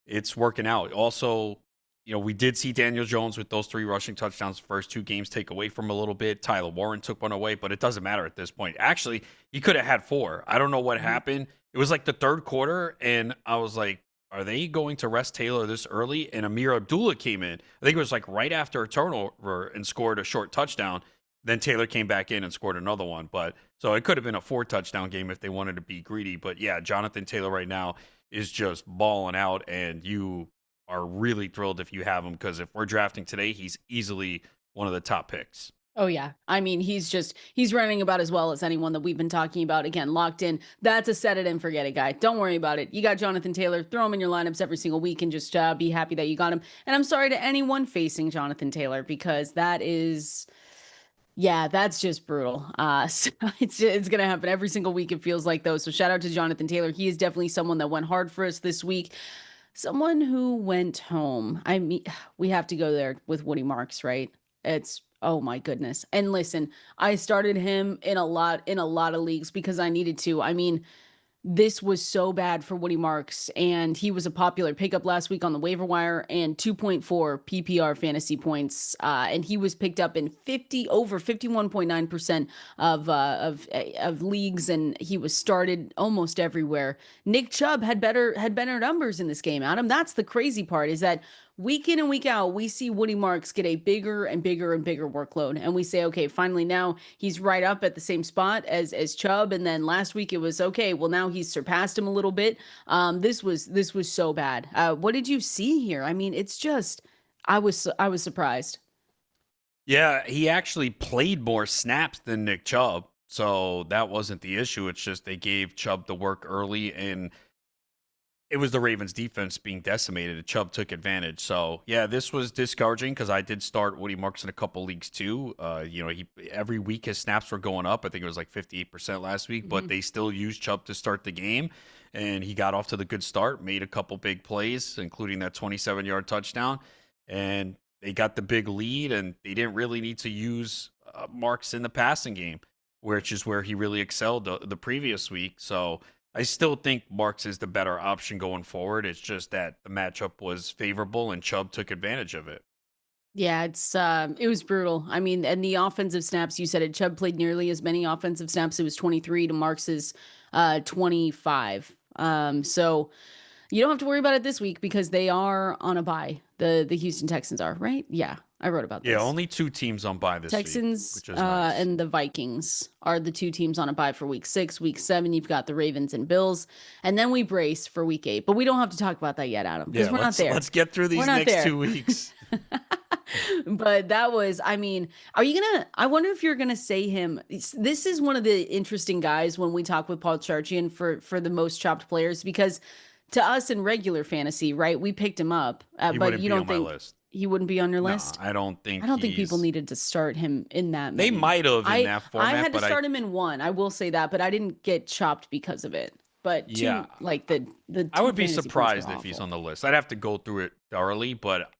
it's working out. Also, we did see Daniel Jones with those 3 rushing touchdowns the first 2 games take away from a little bit. Tyler Warren took one away, but it doesn't matter at this point. Actually, he could have had 4. I don't know what happened. It was like the third quarter, and I was like, are they going to rest Taylor this early? And Amir Abdullah came in. I think it was like right after a turnover and scored a short touchdown. Then Taylor came back in and scored another one. But so it could have been a 4-touchdown game if they wanted to be greedy. But yeah, Jonathan Taylor right now is just balling out, and you are really thrilled if you have him, because if we're drafting today, he's easily one of the top picks.
Oh, yeah. I mean, he's running about as well as anyone that we've been talking about. Again, locked in. That's a set it and forget it guy. Don't worry about it. You got Jonathan Taylor. Throw him in your lineups every single week and just be happy that you got him. And I'm sorry to anyone facing Jonathan Taylor, because that is, yeah, that's just brutal. So it's going to happen every single week, it feels like, though. So shout out to Jonathan Taylor. He is definitely someone that went hard for us this week. Someone who went home. I mean, we have to go there with Woody Marks, right? It's, oh my goodness. And listen, I started him in a lot of leagues because I needed to. I mean, this was so bad for Woody Marks, and he was a popular pickup last week on the waiver wire, and 2.4 PPR fantasy points. And he was picked up in over 51.9% of leagues, and he was started almost everywhere. Nick Chubb had better numbers in this game, Adam. That's the crazy part, is that week in and week out, we see Woody Marks get a bigger and bigger and bigger workload. And we say, okay, finally now he's right up at the same spot as Chubb. And then last week it was, okay, well, now he's surpassed him a little bit. This was so bad. What did you see here? I mean, it's just, I was surprised.
Yeah, he actually played more snaps than Nick Chubb. So that wasn't the issue. It's just they gave Chubb the work early, and it was the Ravens defense being decimated, and Chubb took advantage. So yeah, this was discouraging, because I did start Woody Marks in a couple leagues too. Every week his snaps were going up. I think it was like 58% last week, but they still used Chubb to start the game, and he got off to the good start, made a couple big plays, including that 27-yard touchdown, and they got the big lead, and they didn't really need to use Marks in the passing game, which is where he really excelled the previous week. So I still think Marks is the better option going forward. It's just that the matchup was favorable, and Chubb took advantage of it.
Yeah, it was brutal. I mean, and the offensive snaps, you said it, Chubb played nearly as many offensive snaps. It was 23 to Marks's 25. So you don't have to worry about it this week, because they are on a bye. The Houston Texans are, right? Yeah, I wrote about this.
Yeah, only 2 teams on bye this
Texans,
week, which is nice.
and the Vikings are the 2 teams on a bye for week 6. Week 7, you've got the Ravens and Bills, and then we brace for week 8. But we don't have to talk about that yet, Adam, because we're not there.
Let's get through these next 2 weeks.
But that was, I mean, I wonder if you're gonna say him. This is one of the interesting guys when we talk with Paul Charchian for the most chopped players, because to us in regular fantasy, right, we picked him up, but you don't think he wouldn't be on your list?
I don't think
people needed to start him in that.
They might have in that format.
I had to start him in one. I will say that, but I didn't get chopped because of it. But
yeah,
like the
I would be surprised if he's on the list. I'd have to go through it thoroughly, but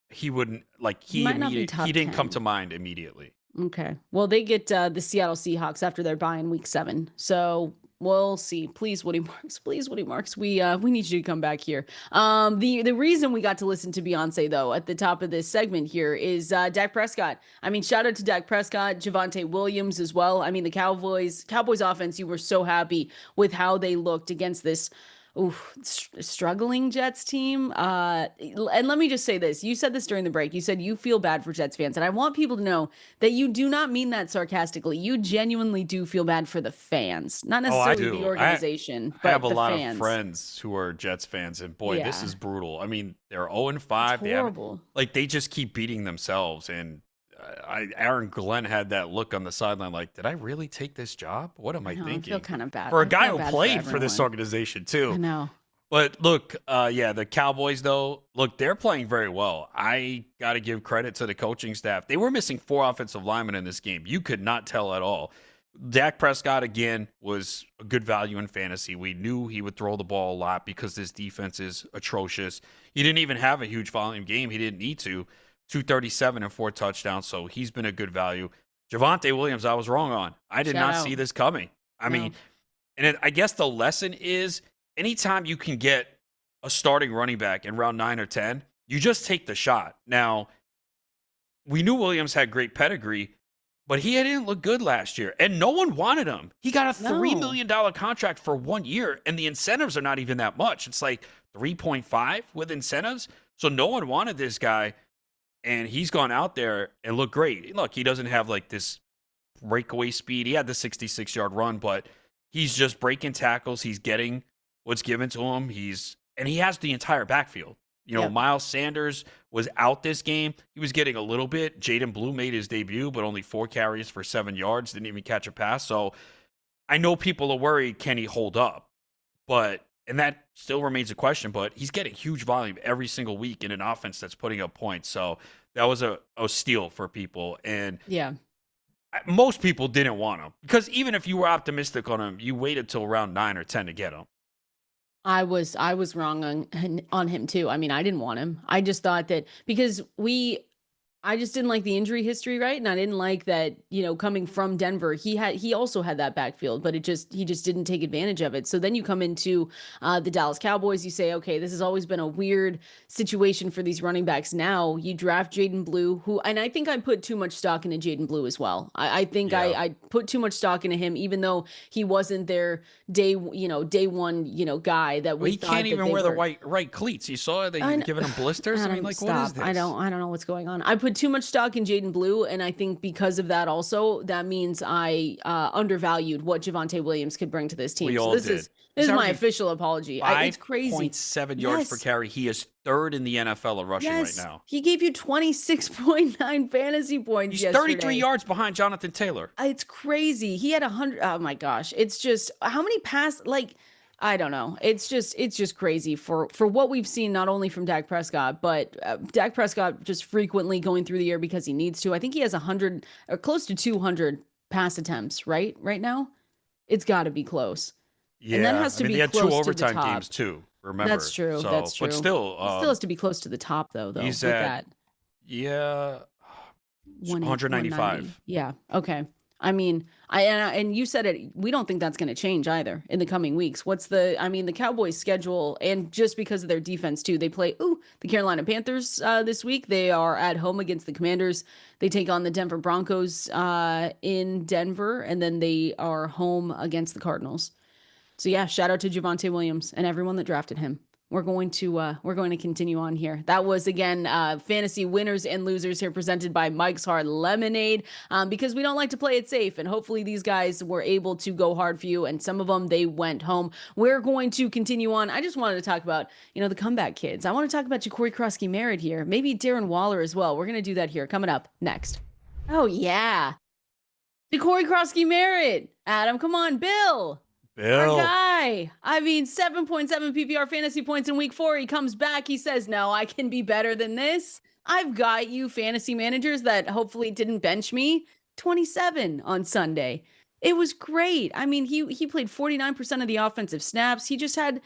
he wouldn't, like, he didn't come to mind immediately.
Okay. Well, they get the Seattle Seahawks after their bye in week 7. So we'll see. Please, Woody Marks. Please, Woody Marks. We need you to come back here. The reason we got to listen to Beyonce, though, at the top of this segment here is Dak Prescott. I mean, shout out to Dak Prescott, Javonte Williams as well. I mean, the Cowboys offense, you were so happy with how they looked against this struggling Jets team. And let me just say this. You said this during the break. You said you feel bad for Jets fans. And I want people to know that you do not mean that sarcastically. You genuinely do feel bad for the fans, not necessarily the organization, but
I have a
the
lot
fans.
Of friends who are Jets fans, and boy,
Yeah.
this is brutal. I mean, they're 0-5.
It's horrible.
They just keep beating themselves, and Aaron Glenn had that look on the sideline like, did I really take this job? What am I thinking?
I feel kind of bad.
For a guy who played for this organization, too.
I know.
But look, the Cowboys, though, look, they're playing very well. I got to give credit to the coaching staff. They were missing 4 offensive linemen in this game. You could not tell at all. Dak Prescott, again, was a good value in fantasy. We knew he would throw the ball a lot because this defense is atrocious. He didn't even have a huge volume game. He didn't need to. 237 and 4 touchdowns, so he's been a good value. Javonte Williams, I was wrong on. I did not see this coming. I mean, and I guess the lesson is anytime you can get a starting running back in round 9 or 10, you just take the shot. Now, we knew Williams had great pedigree, but he didn't look good last year, and no one wanted him. He got a $3
No.
million contract for 1 year, and the incentives are not even that much. It's like 3.5 with incentives. So no one wanted this guy, and he's gone out there and looked great. Look, he doesn't have like this breakaway speed. He had the 66-yard run, but he's just breaking tackles. He's getting what's given to him. And he has the entire backfield.
Yep.
Miles Sanders was out this game. He was getting a little bit. Jaden Blue made his debut, but only 4 carries for 7 yards. Didn't even catch a pass. So I know people are worried, can he hold up? And that still remains a question, but he's getting huge volume every single week in an offense that's putting up points. So that was a steal for people. And
Yeah.
most people didn't want him because even if you were optimistic on him, you waited till round 9 or 10 to get him.
I was wrong on him too. I mean, I didn't want him. I just thought that because I just didn't like the injury history, right? And I didn't like that, coming from Denver, he also had that backfield, but he just didn't take advantage of it. So then you come into the Dallas Cowboys, you say, okay, this has always been a weird situation for these running backs. Now you draft Jaden Blue, and I think I put too much stock into Jaden Blue as well. I think
Yeah.
I put too much stock into him, even though he wasn't their day one, guy that
Well,
we
he
thought
can't
that
even
they
wear the
were.
right cleats. You saw they
I
giving him blisters. I mean,
Adam,
like,
stop.
what is this?
I don't know what's going on. I put too much stock in Jaden Blue, and I think because of that also, that means I undervalued what Javonte Williams could bring to this
We
team. So
all
this
did.
is this
He's
is my
averaging
official apology. It's crazy.
5.7 yards per
Yes.
carry. He is 3rd in the NFL in rushing right
Yes.
now.
He gave you 26.9 fantasy points
He's 33
yesterday.
yards behind Jonathan Taylor.
It's crazy. He had 100. Oh my gosh. It's just how many I don't know. It's just crazy for what we've seen, not only from Dak Prescott, but Dak Prescott just frequently going through the air because he needs to. I think he has 100 or close to 200 pass attempts, right? Right now, it's got to be close, and that
Yeah.
has
I
to
mean, they
be
had 2
close to the
overtime
top.
games too,
That's
remember.
true. That's
So, but
true.
still,
He still has to be close to the top, though.
he's
With
at,
that.
yeah,
190.
195.
Yeah. Okay. I mean, and you said it, we don't think that's going to change either in the coming weeks. The Cowboys schedule, and just because of their defense too, they play the Carolina Panthers this week. They are at home against the Commanders. They take on the Denver Broncos in Denver, and then they are home against the Cardinals. So yeah, shout out to Javonte Williams and everyone that drafted him. We're going to continue on here. That was again fantasy winners and losers here, presented by Mike's Hard Lemonade, because we don't like to play it safe, and hopefully these guys were able to go hard for you, and some of them they went home. We're going to continue on. I just wanted to talk about the comeback kids. I want to talk about Ja'Cory Krosky-Merritt here, maybe Darren Waller as well. We're going to do that here coming up next. Oh yeah, Ja'Cory Krosky-Merritt. Adam, come on, Bill. Our
Bill.
guy. I mean, 7.7 PPR fantasy points in week 4. He comes back. He says, no, I can be better than this. I've got you fantasy managers that hopefully didn't bench me. 27 on Sunday. It was great. I mean, he played 49% of the offensive snaps. He had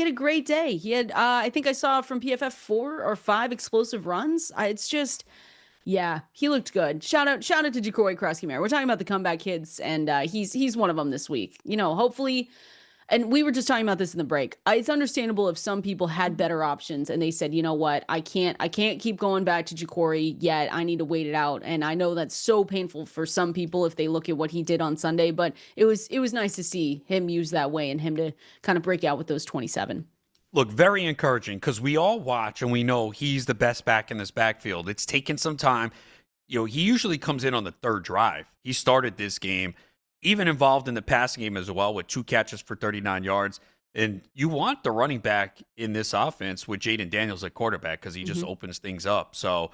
a great day. He had I think I saw from PFF 4 or 5 explosive runs. It's just yeah, he looked good. Shout out to Ja'Cory Krosky-Merritt. We're talking about the comeback kids, and he's one of them this week. Hopefully, and we were just talking about this in the break. It's understandable if some people had better options and they said, you know what, I can't keep going back to Ja'Cory yet. I need to wait it out. And I know that's so painful for some people if they look at what he did on Sunday, but it was nice to see him use that way and him to kind of break out with those 27.
Look, very encouraging because we all watch and we know he's the best back in this backfield. It's taken some time. He usually comes in on the 3rd drive. He started this game, even involved in the passing game as well, with 2 catches for 39 yards. And you want the running back in this offense with Jaden Daniels at quarterback because he just opens things up. So,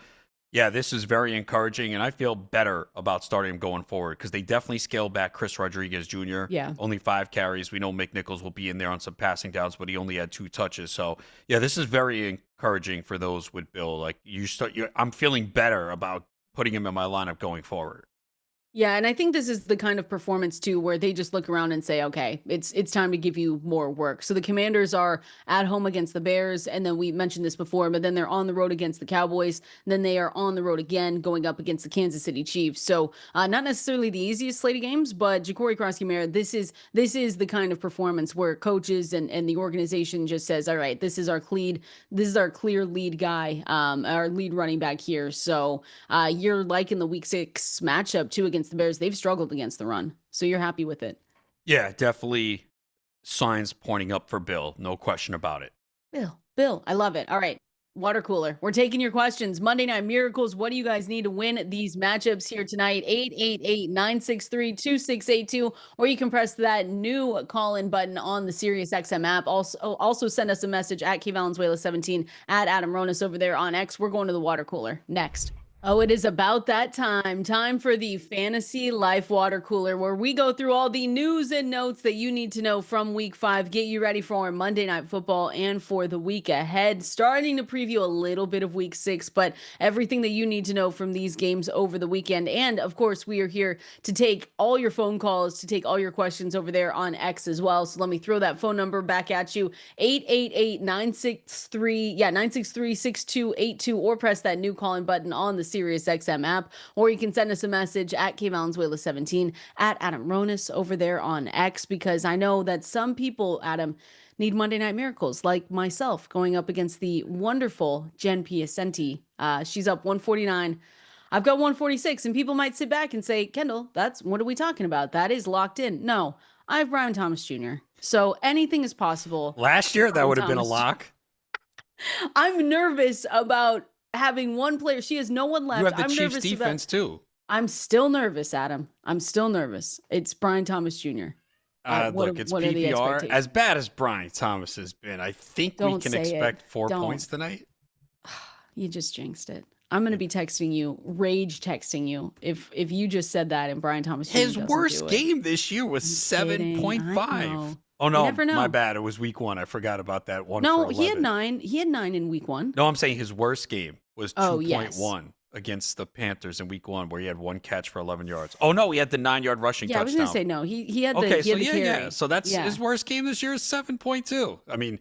yeah, this is very encouraging, and I feel better about starting him going forward because they definitely scaled back Chris Rodriguez Jr.
Yeah.
Only 5 carries. We know Mick Nichols will be in there on some passing downs, but he only had 2 touches. So, yeah, this is very encouraging for those with Bill. Like I'm feeling better about putting him in my lineup going forward.
Yeah, and I think this is the kind of performance too where they just look around and say, "Okay, it's time to give you more work." So the Commanders are at home against the Bears, and then we mentioned this before, but then they're on the road against the Cowboys, and then they are on the road again going up against the Kansas City Chiefs. So not necessarily the easiest slate of games, but Ja'Cory Krosky-Mara, this is the kind of performance where coaches and the organization just says, "All right, this is our clear lead guy, our lead running back here." So you're liking the week 6 matchup too against the Bears. They've struggled against the run. So you're happy with it.
Yeah, definitely signs pointing up for Bill. No question about it.
Bill, I love it. All right. Water cooler. We're taking your questions. Monday Night Miracles. What do you guys need to win these matchups here tonight? 888-963-2682. Or you can press that new call-in button on the Sirius XM app. Also send us a message at Valenzuela17 at Adam Ronis over there on X. We're going to the water cooler next. Oh, it is about that time. Time for the Fantasy Life Water Cooler, where we go through all the news and notes that you need to know from week 5, get you ready for Monday Night Football and for the week ahead. Starting to preview a little bit of week 6, but everything that you need to know from these games over the weekend. And of course, we are here to take all your phone calls, to take all your questions over there on X as well. So let me throw that phone number back at you, 888-963-6282, or press that new call-in button on the Sirius XM app, or you can send us a message at Valenzuela17 at Adam Ronis over there on X, because I know that some people, Adam, need Monday Night Miracles, like myself, going up against the wonderful Jen Piacenti. She's up 149. I've got 146, and people might sit back and say, Kendall, what are we talking about? That is locked in. No, I have Brian Thomas Jr. So anything is possible.
Last year, that
Brian
would have been a
Thomas
lock.
I'm nervous about having one player. She has no one left.
You have the
I'm
Chiefs
nervous
defense too.
I'm still nervous, Adam. I'm still nervous. It's Brian Thomas Jr.
Look, it's
what are the
PPR.
expectations?
As bad as Brian Thomas has been, I think we
Don't
can
say
expect
it.
4
Don't.
points tonight.
You just jinxed it. I'm going to be texting you, rage texting you, if you just said that and Brian Thomas Jr.
His
doesn't
worst
do it.
game this year was
Kidding.
7.5. Oh
You
no,
never know.
my bad. It was week 1. I forgot about that one.
No,
for
he had
11.
9. He had 9 in week 1.
No, I'm saying his worst game was
Oh,
2.1
yes.
against the Panthers in week 1, where he had 1 catch for 11 yards. Oh no, he had the 9-yard rushing
Yeah, I was
touchdown.
going to say no. He had the
Okay,
he
so
had the
yeah,
carry.
yeah. So that's
Yeah.
his worst game this year is 7.2. I mean,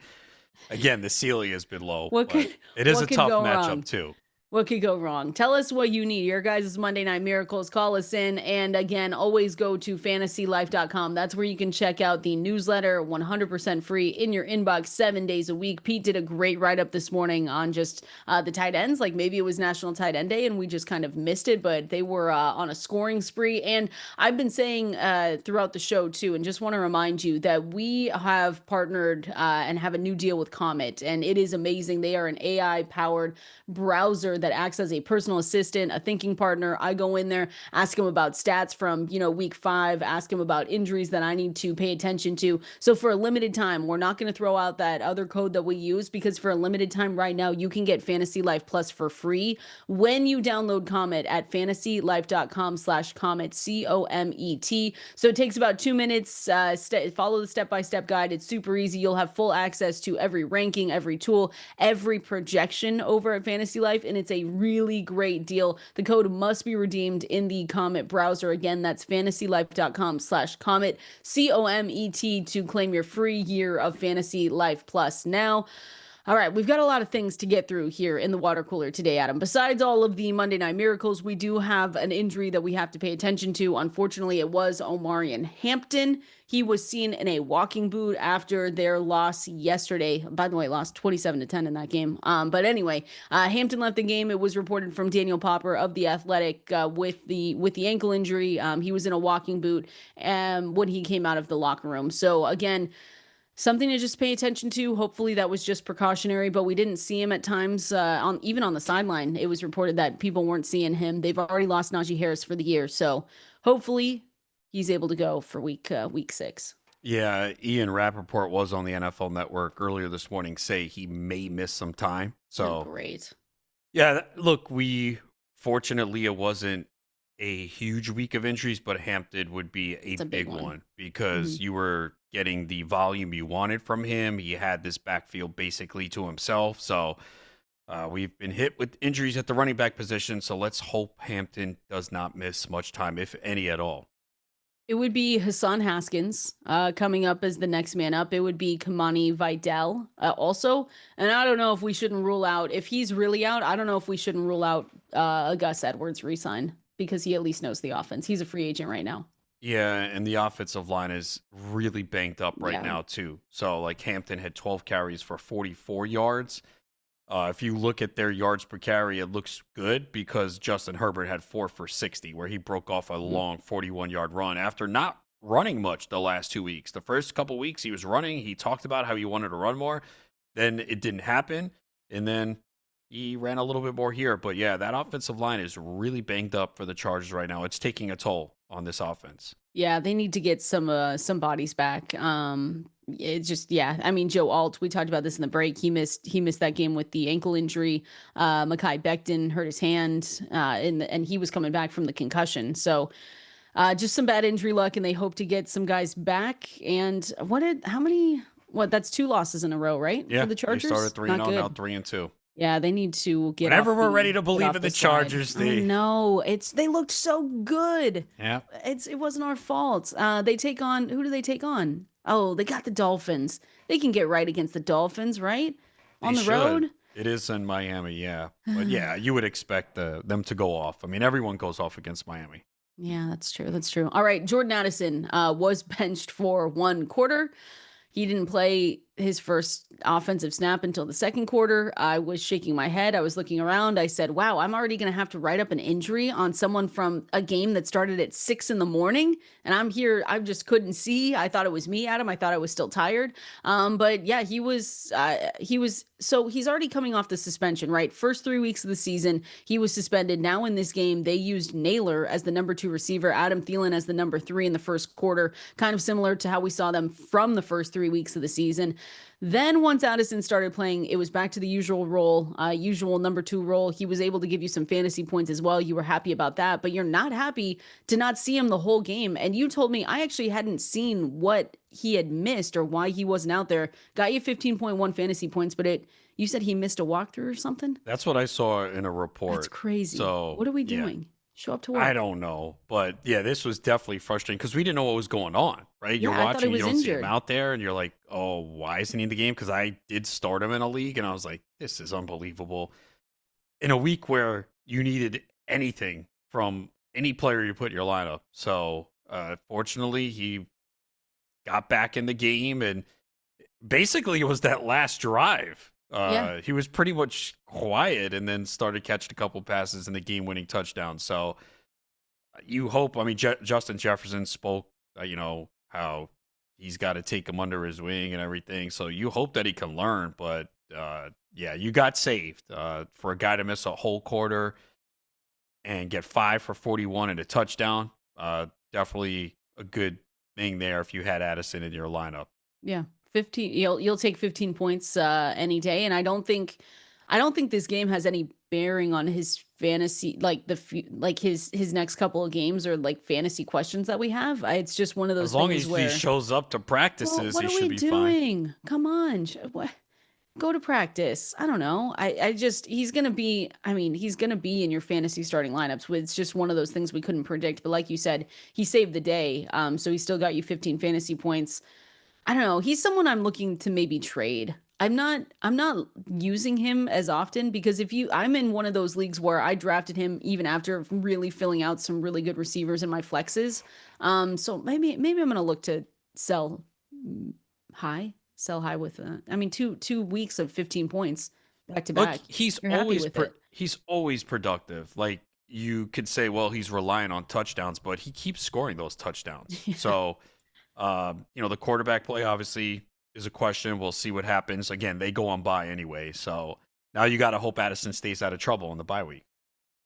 again, the ceiling has been low,
What
but
could-
it is
what
a
could
tough
go
matchup
wrong?
too.
What could go wrong? Tell us what you need. Your guys' Monday Night Miracles. Call us in. And again, always go to fantasylife.com. That's where you can check out the newsletter, 100% free in your inbox 7 days a week. Pete did a great write-up this morning on just the tight ends. Like maybe it was National Tight End Day and we just kind of missed it, but they were on a scoring spree. And I've been saying throughout the show too, and just want to remind you that we have partnered and have a new deal with Comet. And it is amazing. They are an AI-powered browser that acts as a personal assistant, a thinking partner. I go in there, ask him about stats from, week 5, ask him about injuries that I need to pay attention to. So for a limited time, we're not going to throw out that other code that we use, because for a limited time right now, you can get Fantasy Life Plus for free when you download Comet at fantasylife.com/Comet, COMET. So it takes about 2 minutes. Follow the step-by-step guide. It's super easy. You'll have full access to every ranking, every tool, every projection over at Fantasy Life, and it's a really great deal. The code must be redeemed in the Comet browser. Again, that's fantasylife.com/Comet, COMET, to claim your free year of Fantasy Life Plus. Now, all right, we've got a lot of things to get through here in the water cooler today, Adam. Besides all of the Monday Night Miracles, we do have an injury that we have to pay attention to. Unfortunately, it was Omarion Hampton. He was seen in a walking boot after their loss yesterday. By the way, lost 27-10 in that game. But anyway, Hampton left the game. It was reported from Daniel Popper of The Athletic with the ankle injury. He was in a walking boot when he came out of the locker room. So again, something to just pay attention to. Hopefully that was just precautionary, but we didn't see him at times, even on the sideline. It was reported that people weren't seeing him. They've already lost Najee Harris for the year, so hopefully he's able to go for week 6.
Yeah, Ian Rappaport was on the NFL Network earlier this morning, say he may miss some time. So
Great.
Yeah, look, fortunately it wasn't a huge week of injuries, but Hampton would be a big one because you were getting the volume you wanted from him. He had this backfield basically to himself. So We've been hit with injuries at the running back position, so let's hope Hampton does not miss much time, if any at all.
It would be Hassan Haskins coming up as the next man up. It would be Kamani Vidal also. And I don't know if we shouldn't rule out, if he's really out, I don't know if we shouldn't rule out a Gus Edwards resign because he at least knows the offense. He's a free agent right now.
Yeah, and the offensive line is really banged up right
Yeah.
now too. So like Hampton had 12 carries for 44 yards. If you look at their yards per carry, it looks good because Justin Herbert had 4 for 60, where he broke off a
Mm.
long 41-yard run after not running much the last 2 weeks. The first couple weeks he was running, he talked about how he wanted to run more. Then it didn't happen, and then he ran a little bit more here. But yeah, that offensive line is really banged up for the Chargers right now. It's taking a toll on this offense.
Yeah, they need to get some bodies back. It's just yeah. I mean, Joe Alt. We talked about this in the break. He missed that game with the ankle injury. Mekhi Becton hurt his hand, and he was coming back from the concussion. So just some bad injury luck, and they hope to get some guys back. And how many? What? That's 2 losses in a row, right? For
Yeah,
the
they started
Chargers.
3 and
Not
0, now
good.
3-2.
Yeah, they need to
Whenever we're ready to believe in the
slide.
Chargers,
I know. They looked so good.
yeah,
It wasn't our fault. They take on who do they take on? Oh, they got the Dolphins. They can get right against the Dolphins, right?
they
On the
should.
road.
It is in Miami, yeah. But yeah, you would expect them to go off. I mean, everyone goes off against Miami.
Yeah, that's true. That's true. All right, Jordan Addison was benched for 1 quarter. He didn't play his first offensive snap until the second quarter. I was shaking my head. I was looking around. I said, wow, I'm already going to have to write up an injury on someone from a game that started at 6 in the morning. And I'm here. I just couldn't see. I thought it was me, Adam. I thought I was still tired. But yeah, so he's already coming off the suspension, right? First 3 weeks of the season, he was suspended. Now in this game, they used Naylor as the number 2 receiver, Adam Thielen as the number 3 in the first quarter, kind of similar to how we saw them from the first 3 weeks of the season. Then once Addison started playing, it was back to the usual role, usual number 2 role. He was able to give you some fantasy points as well. You were happy about that, but you're not happy to not see him the whole game. And you told me I actually hadn't seen what he had missed or why he wasn't out there. Got you 15.1 fantasy points, but you said he missed a walkthrough or something?
That's what I saw in a
That's
report.
crazy.
So
What are we
yeah,
doing? Show up to
I
work.
don't know, but yeah, this was definitely frustrating because we didn't know what was going on. Right? You're
Yeah, I thought he
watching, you
was
don't see him
injured.
out there, and you're like, oh, why isn't he in the game? Because I did start him in a league, and I was like, this is unbelievable. In a week where you needed anything from any player you put in your lineup. So fortunately, he got back in the game, and basically it was that last drive.
Yeah.
He was pretty much quiet and then started catching a couple passes in the game-winning touchdown. So you hope. I mean, Justin Jefferson spoke. How he's got to take him under his wing and everything. So you hope that he can learn. But yeah, you got saved for a guy to miss a whole quarter and get 5 for 41 and a touchdown. Definitely a good thing there if you had Addison in your lineup.
Yeah. 15 you'll take 15 points any day, and I don't think this game has any bearing on his fantasy, like like his next couple of games or like fantasy questions that we have. It's just one of
As
those
long
things
as he
where,
shows up to
well,
practices,
what
he
are
should
we
be fine.
doing? Come on. Go to practice. I don't know. I just he's gonna be. I mean, he's gonna be in your fantasy starting lineups. It's just one of those things we couldn't predict. But like you said, he saved the day. So he still got you 15 fantasy points. I don't know. He's someone I'm looking to maybe trade. I'm not using him as often because I'm in one of those leagues where I drafted him even after really filling out some really good receivers in my flexes. So maybe I'm gonna look to sell mm, sell high with I mean 2 weeks of 15 points back to
Look,
back. You're happy with it.
he's always productive. Like you could say, well, he's relying on touchdowns, but he keeps scoring those touchdowns.
Yeah.
So, the quarterback play obviously is a question. We'll see what happens. Again, they go on bye anyway. So now you got to hope Addison stays out of trouble in the bye week.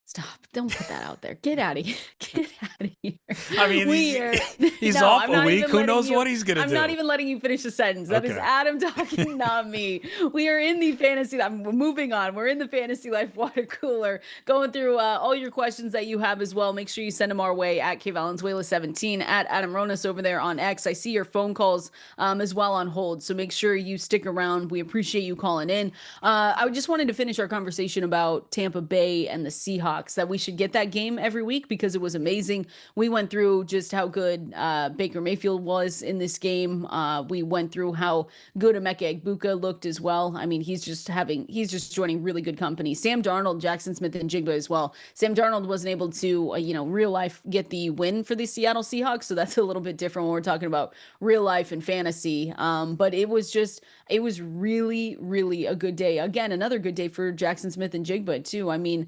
Stop. Don't put that out there. Get out of here. Get out of here.
I mean,
We are
he's
no,
off
I'm
a
not
week.
even
Who
letting
knows
you
what he's gonna
I'm not
do?
even letting you finish the sentence. That is
Okay.
Adam talking, not me. We are in the fantasy. I'm moving on. We're in the fantasy life water cooler, going through all your questions that you have as well. Make sure you send them our way at Valenzuela17 at Adam Ronis over there on X. I see your phone calls as well on hold, so make sure you stick around. We appreciate you calling in. I just wanted to finish our conversation about Tampa Bay and the Seahawks, that we should get that game every week because it was amazing. We went through just how good Baker Mayfield was in this game. We went through how good Emeka Egbuka looked as well. I mean, he's just joining really good company. Sam Darnold, Jackson Smith, and Jigba as well. Sam Darnold wasn't able to, real life get the win for the Seattle Seahawks, so that's a little bit different when we're talking about real life and fantasy. But it was really, really a good day. Again, another good day for Jackson Smith and Jigba too. I mean,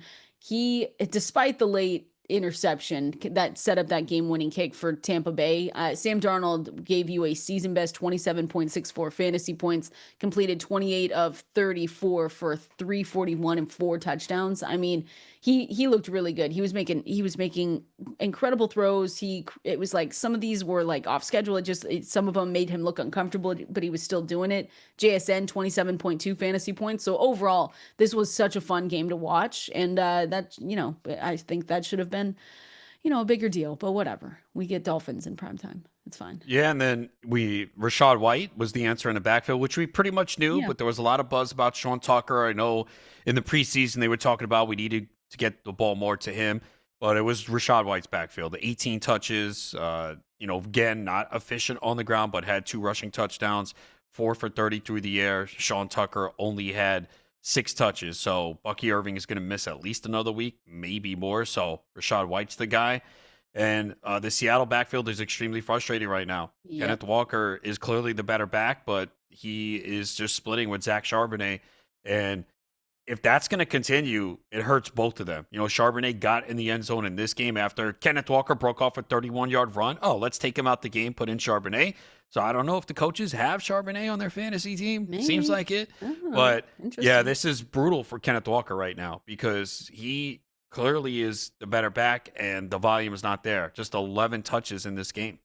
despite the late interception that set up that game-winning kick for Tampa Bay, Sam Darnold gave you a season-best 27.64 fantasy points, completed 28 of 34 for 341 and 4 touchdowns. I mean, he looked really good. He was making incredible throws. It was like some of these were like off schedule. Some of them made him look uncomfortable, but he was still doing it. JSN 27.2 fantasy points. So overall, this was such a fun game to watch, and I think that should have been, a bigger deal. But whatever, we get Dolphins in prime time. It's fine.
Yeah, and then Rashad White was the answer in the backfield, which we pretty much knew,
Yeah.
but there was a lot of buzz about Sean Tucker. I know in the preseason they were talking about we needed to get the ball more to him, but it was Rashad White's backfield. The 18 touches, again, not efficient on the ground, but had 2 rushing touchdowns, 4 for 30 through the air. Sean Tucker only had 6 touches, so Bucky Irving is going to miss at least another week, maybe more. So Rashad White's the guy. And the Seattle backfield is extremely frustrating right now.
Yep.
Kenneth Walker is clearly the better back, but he is just splitting with Zach Charbonnet. And if that's going to continue, it hurts both of them. Charbonnet got in the end zone in this game after Kenneth Walker broke off a 31-yard run. Oh, let's take him out the game, put in Charbonnet. So I don't know if the coaches have Charbonnet on their fantasy team.
Maybe.
Seems like it. But yeah, this is brutal for Kenneth Walker right now because he clearly is the better back and the volume is not there. Just 11 touches in this game.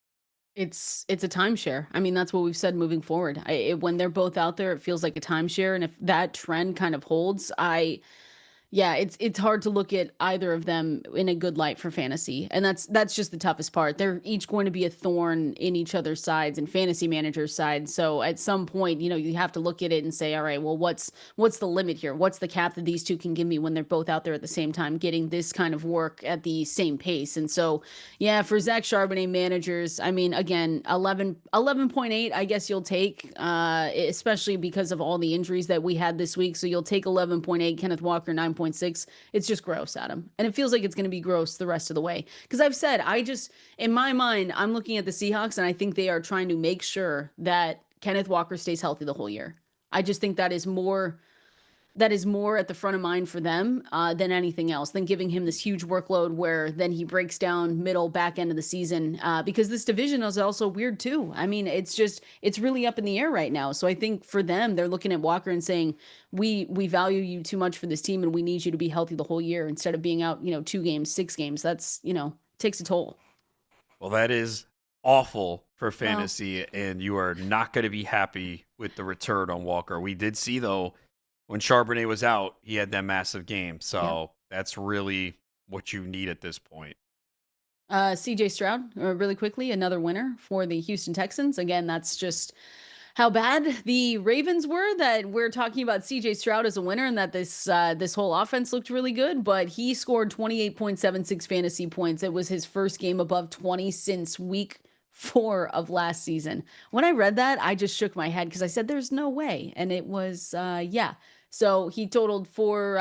It's a timeshare. I mean, that's what we've said moving forward. When they're both out there, it feels like a timeshare, and if that trend kind of holds, yeah, it's hard to look at either of them in a good light for fantasy. And that's just the toughest part. They're each going to be a thorn in each other's sides and fantasy managers' sides. So at some point, you have to look at it and say, all right, well, what's the limit here? What's the cap that these two can give me when they're both out there at the same time getting this kind of work at the same pace? And so, yeah, for Zach Charbonnet managers, I mean, again, 11.8, I guess you'll take, especially because of all the injuries that we had this week. So you'll take 11.8, Kenneth Walker 9.6. It's just gross, Adam. And it feels like it's going to be gross the rest of the way. Because I've said, in my mind, I'm looking at the Seahawks and I think they are trying to make sure that Kenneth Walker stays healthy the whole year. I just think that is more at the front of mind for them than anything else, than giving him this huge workload where then he breaks down middle back end of the season, because this division is also weird too. I mean, it's really up in the air right now. So I think for them, they're looking at Walker and saying, we value you too much for this team and we need you to be healthy the whole year instead of being out, 2 games, 6 games. That's, takes a toll.
Well, that is awful for fantasy, and you are not going to be happy with the return on Walker. We did see, though, when Charbonnet was out, he had that massive game. So that's really what you need at this point.
CJ Stroud, really quickly, another winner for the Houston Texans. Again, that's just how bad the Ravens were that we're talking about CJ Stroud as a winner and that this whole offense looked really good, but he scored 28.76 fantasy points. It was his first game above 20 since week 4 of last season. When I read that, I just shook my head because I said, there's no way. And it was, yeah. So he totaled four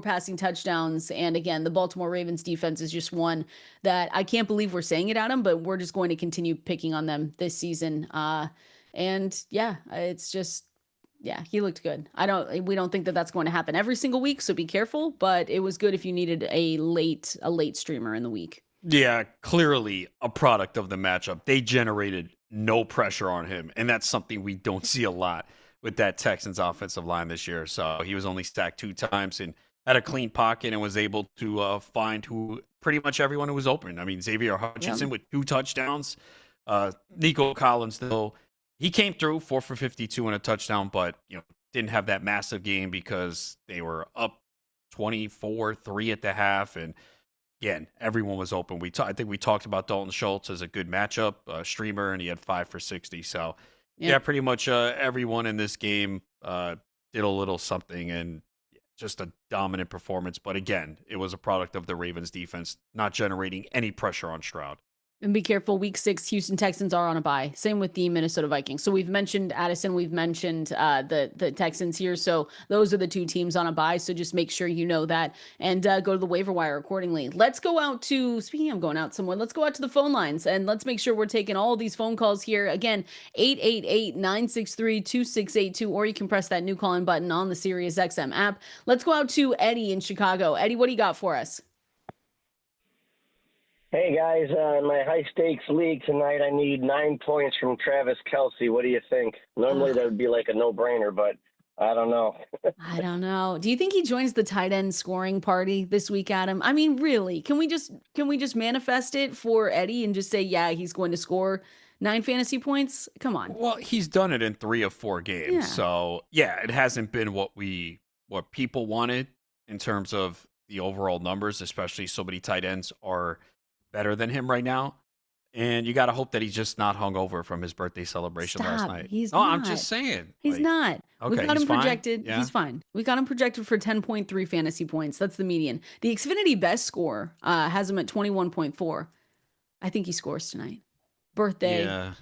passing touchdowns. And again, the Baltimore Ravens defense is just one that I can't believe we're saying it at them, but we're just going to continue picking on them this season. And yeah, it's just, yeah, he looked good. We don't think that that's going to happen every single week, so be careful, but it was good if you needed a late streamer in the week.
Yeah, clearly a product of the matchup. They generated no pressure on him, and that's something we don't see a lot with that Texans offensive line this year. So he was only sacked 2 times, and had a clean pocket and was able to find who pretty much everyone who was open. I mean, Xavier
Yep.
Hutchinson with 2 touchdowns. Nico Collins, though, he came through 4 for 52 and a touchdown, but didn't have that massive game because they were up 24-3 at the half, and again, everyone was open. I think we talked about Dalton Schultz as a good matchup streamer, and he had 5 for 60. So yeah,
Yep.
pretty much everyone in this game did a little something, and just a dominant performance. But again, it was a product of the Ravens defense not generating any pressure on Stroud.
And be careful. Week 6, Houston Texans are on a bye. Same with the Minnesota Vikings. So we've mentioned Addison. We've mentioned the Texans here. So those are the 2 teams on a bye. So just make sure you know that and go to the waiver wire accordingly. Let's go out to, speaking of going out somewhere, let's go out to the phone lines and let's make sure we're taking all these phone calls here. Again, 888-963-2682, or you can press that new call-in button on the Sirius XM app. Let's go out to Eddie in Chicago. Eddie, what do you got for us?
Hey, guys, in my high-stakes league tonight, I need 9 points from Travis Kelce. What do you think? Normally, that would be like a no-brainer, but I don't know.
I don't know. Do you think he joins the tight end scoring party this week, Adam? I mean, really? Can we just manifest it for Eddie and just say, yeah, he's going to score 9 fantasy points? Come on.
Well, he's done it in 3 of 4 games.
Yeah.
So yeah, it hasn't been what people wanted in terms of the overall numbers, especially so many tight ends are better than him right now. And you got to hope that he's just not hungover from his birthday celebration last
Stop.
night.
He's
No,
not.
I'm just saying.
He's not. We've
Okay,
got
he's
him
fine?
projected.
Yeah.
He's fine. We got him projected for 10.3 fantasy points. That's the median. The Xfinity best score has him at 21.4. I think he scores tonight. Birthday.
Yeah.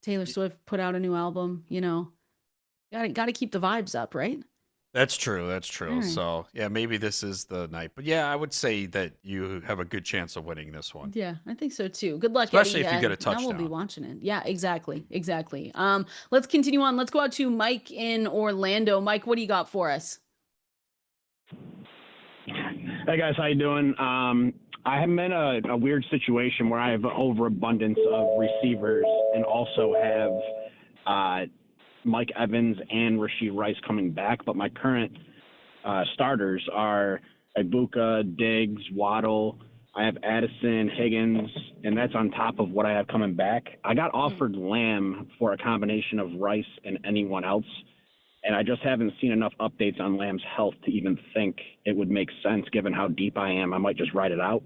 Taylor Swift put out a new album. Got to keep the vibes up, right?
That's true. That's true.
Right.
So, yeah, maybe this is the night. But yeah, I would say that you have a good chance of winning this one.
Yeah, I think so too. Good luck,
Especially
Eddie.
if you get a
Now we'll be
touchdown.
watching it. Yeah, exactly. Let's continue on. Let's go out to Mike in Orlando. Mike, what do you got for us?
Hey guys, how you doing? I am in a weird situation where I have an overabundance of receivers and also have Mike Evans and Rashee Rice coming back, but my current starters are Ibuka, Diggs, Waddle. I have Addison, Higgins, and that's on top of what I have coming back. I got offered Lamb for a combination of Rice and anyone else, and I just haven't seen enough updates on Lamb's health to even think it would make sense given how deep I am. I might just ride it out.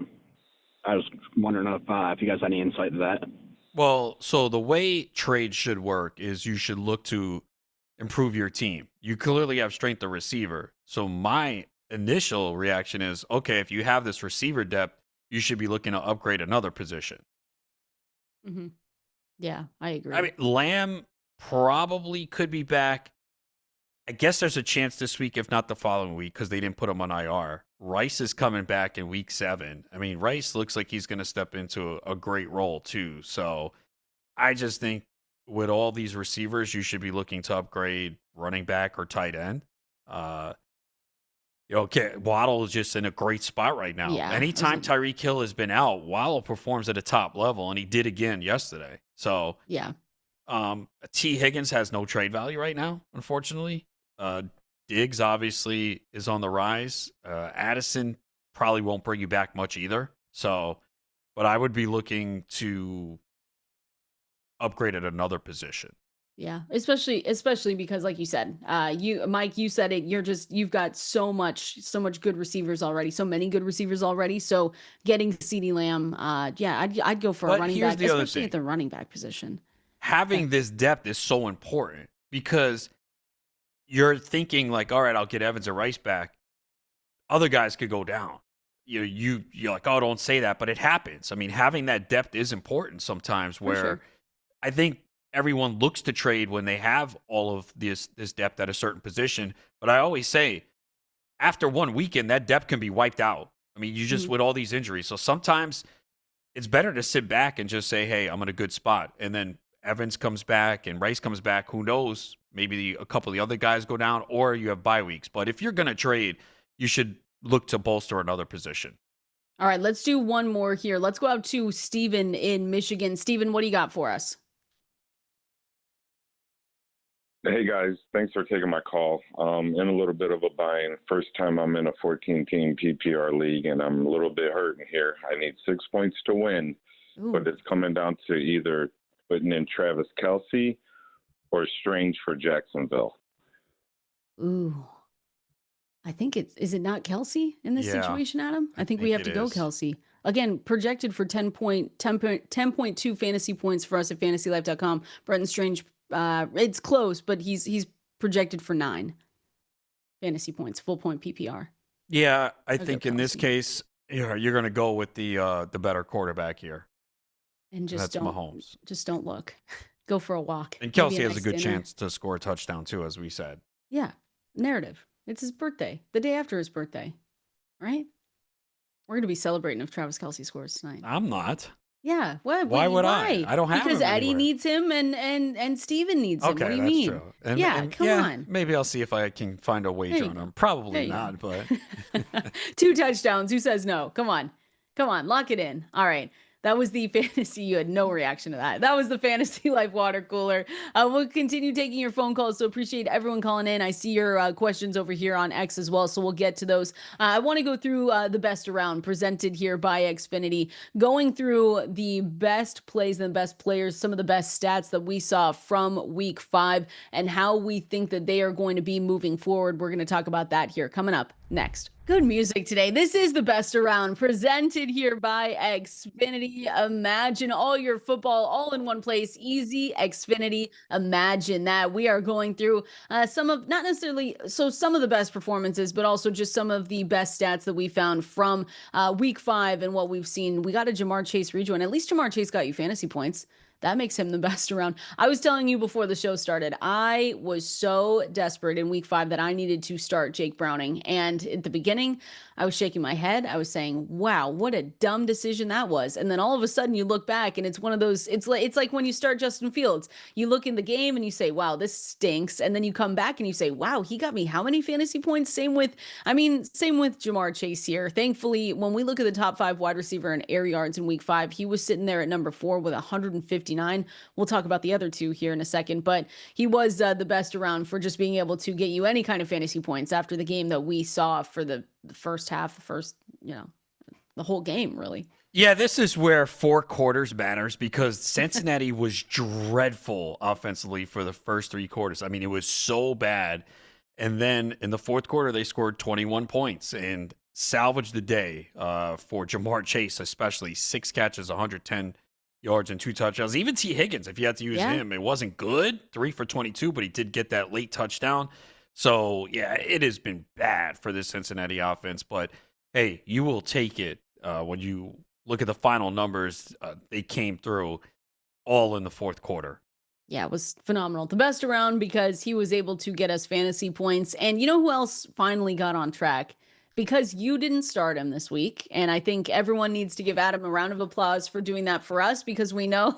I was wondering if you guys had any insight to that.
Well, so the way trade should work is you should look to improve your team. You clearly have strength of receiver. So my initial reaction is, okay, if you have this receiver depth, you should be looking to upgrade another position.
Mm-hmm. Yeah, I agree.
I mean, Lamb probably could be back. I guess there's a chance this week, if not the following week, because they didn't put him on IR. Rice is coming back in week 7. I mean, Rice looks like he's going to step into a great role, too. So I just think with all these receivers, you should be looking to upgrade running back or tight end. Waddle is just in a great spot right now.
Yeah,
Anytime Tyreek Hill has been out, Waddle performs at a top level, and he did again yesterday. So
yeah.
T. Higgins has no trade value right now, unfortunately. Diggs obviously is on the rise. Addison probably won't bring you back much either. So, but I would be looking to upgrade at another position.
Yeah, especially because, like you said, Mike, you said it. You've got so much good receivers already, so many good receivers already. So getting CeeDee Lamb, I'd go for a running back, especially at the running back position.
Having this depth is so important because you're thinking like, all right, I'll get Evans or Rice back. Other guys could go down. You're like, oh, don't say that, but it happens. I mean, having that depth is important sometimes. Where I think everyone looks to trade when they have all of this depth at a certain position. But I always say, after one weekend, that depth can be wiped out. I mean, you just with all these injuries. So sometimes it's better to sit back and just say, hey, I'm in a good spot. And then Evans comes back and Rice comes back. Who knows? Maybe a couple of the other guys go down, or you have bye weeks. But if you're going to trade, you should look to bolster another position.
All right, let's do one more here. Let's go out to Steven in Michigan. Steven, what do you got for us?
Hey guys, thanks for taking my call. In a little bit of a bind. First time I'm in a 14-team PPR league, and I'm a little bit hurting here. I need 6 points to win, but it's coming down to either putting in Travis Kelce or Strange for Jacksonville.
Ooh. I think is it not Kelce in this situation, Adam? I think we have to go Kelce. Again, projected for 10.2 fantasy points for us at fantasylife.com. Brenton Strange, it's close, but he's projected for 9 fantasy points, full point PPR.
Yeah, I think in this case, you're going to go with the better quarterback here.
And just don't
Mahomes.
Just don't look. Go for a walk.
And Kelce has a good chance to score a touchdown too, as we said.
Yeah, narrative. It's his birthday, the day after his birthday, right? We're going to be celebrating if Travis Kelce scores tonight.
I'm not.
Yeah.
Why would I? I don't have
because
him
Eddie
anywhere.
needs him and Steven needs him.
Okay,
what do you
that's
mean?
true. And,
yeah,
and,
come on.
Maybe I'll see if I can find a wager on him. Probably not, but
2 touchdowns. Who says no? Come on, lock it in. All right. That was the fantasy. You had no reaction to that. That was the Fantasy Life water cooler. We'll continue taking your phone calls, so appreciate everyone calling in. I see your questions over here on X as well, so we'll get to those. I want to go through the best around presented here by Xfinity, going through the best plays and the best players, some of the best stats that we saw from week 5 and how we think that they are going to be moving forward. We're going to talk about that here coming up next. Good music today. This is the best around presented here by Xfinity. Imagine all your football all in one place. Easy Xfinity. Imagine that. We are going through some of, not necessarily, so some of the best performances, but also just some of the best stats that we found from week 5 and what we've seen. We got a Ja'Marr Chase rejoin. At least Ja'Marr Chase got you fantasy points. That makes him the best around. I was telling you before the show started, I was so desperate in week 5 that I needed to start Jake Browning. And at the beginning, I was shaking my head. I was saying, wow, what a dumb decision that was. And then all of a sudden you look back and it's one of those, it's like when you start Justin Fields, you look in the game and you say, wow, this stinks. And then you come back and you say, wow, he got me how many fantasy points? Same with Ja'Marr Chase here. Thankfully, when we look at the top 5 wide receiver in air yards in week 5, he was sitting there at number 4 with 159. We'll talk about the other 2 here in a second, but he was the best around for just being able to get you any kind of fantasy points after the game that we saw for the first half, the whole game, really.
Yeah, this is where 4 quarters matters because Cincinnati was dreadful offensively for the first 3 quarters. I mean, it was so bad. And then in the fourth quarter, they scored 21 points and salvaged the day for Ja'Marr Chase, especially 6 catches, 110 yards and 2 touchdowns. Even T. Higgins, if you had to use him, it wasn't good. 3 for 22, but he did get that late touchdown. So, yeah, it has been bad for this Cincinnati offense. But, hey, you will take it when you look at the final numbers. They came through all in the fourth quarter.
Yeah, it was phenomenal. The best around because he was able to get us fantasy points. And you know who else finally got on track? Because you didn't start him this week. And I think everyone needs to give Adam a round of applause for doing that for us because we know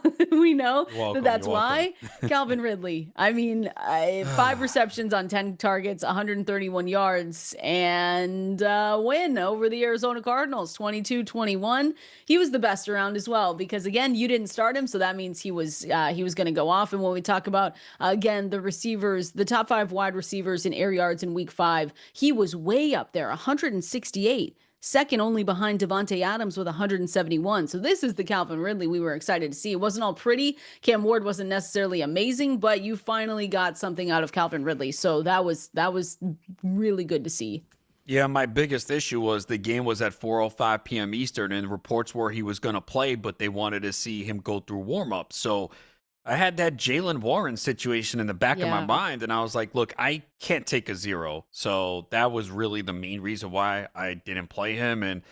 that's why. Calvin Ridley. I mean, 5 receptions on 10 targets, 131 yards, and win over the Arizona Cardinals, 22-21. He was the best around as well because, again, you didn't start him, so that means he was going to go off. And when we talk about, again, the receivers, the top 5 wide receivers in air yards in week 5, he was way up there, 168, second only behind Davante Adams with 171. So this is the Calvin Ridley we were excited to see. It wasn't all pretty. Cam Ward wasn't necessarily amazing, but you finally got something out of Calvin Ridley. So that was really good to see.
Yeah, my biggest issue was the game was at 4:05 p.m. Eastern, and reports were he was going to play, but they wanted to see him go through warm-up. So I had that Jaylen Warren situation in the back of my mind, and I was like, look, I can't take a 0. So that was really the main reason why I didn't play him, and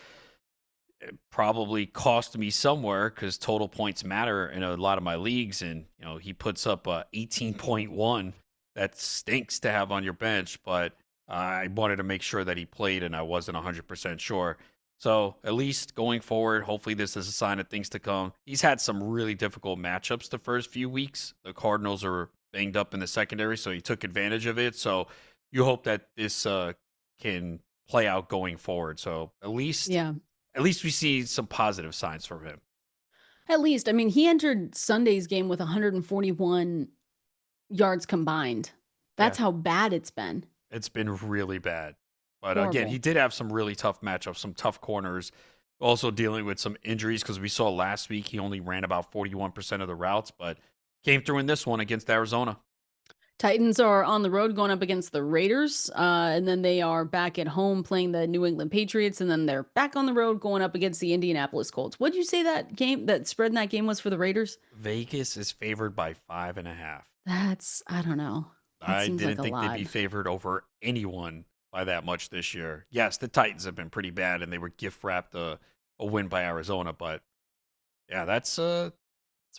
it probably cost me somewhere because total points matter in a lot of my leagues, and he puts up 18.1. That stinks to have on your bench, but I wanted to make sure that he played, and I wasn't 100% sure. So at least going forward, hopefully this is a sign of things to come. He's had some really difficult matchups the first few weeks. The Cardinals are banged up in the secondary, so he took advantage of it. So you hope that this can play out going forward. So at least we see some positive signs from him.
At least, I mean, he entered Sunday's game with 141 yards combined. That's how bad it's been.
It's been really bad. But again,
Horrible.
he did have some really tough matchups, some tough corners, also dealing with some injuries because we saw last week he only ran about 41% of the routes, but came through in this one against Arizona.
Titans are on the road going up against the Raiders, and then they are back at home playing the New England Patriots, and then they're back on the road going up against the Indianapolis Colts. What did you say that spread in that game was for the Raiders?
Vegas is favored by 5.5.
I don't know. That
I
seems
didn't
like a
think
lot.
they'd be favored over anyone by that much this year. Yes, the Titans have been pretty bad, and they were gift wrapped a win by Arizona, but yeah, that's
Pretty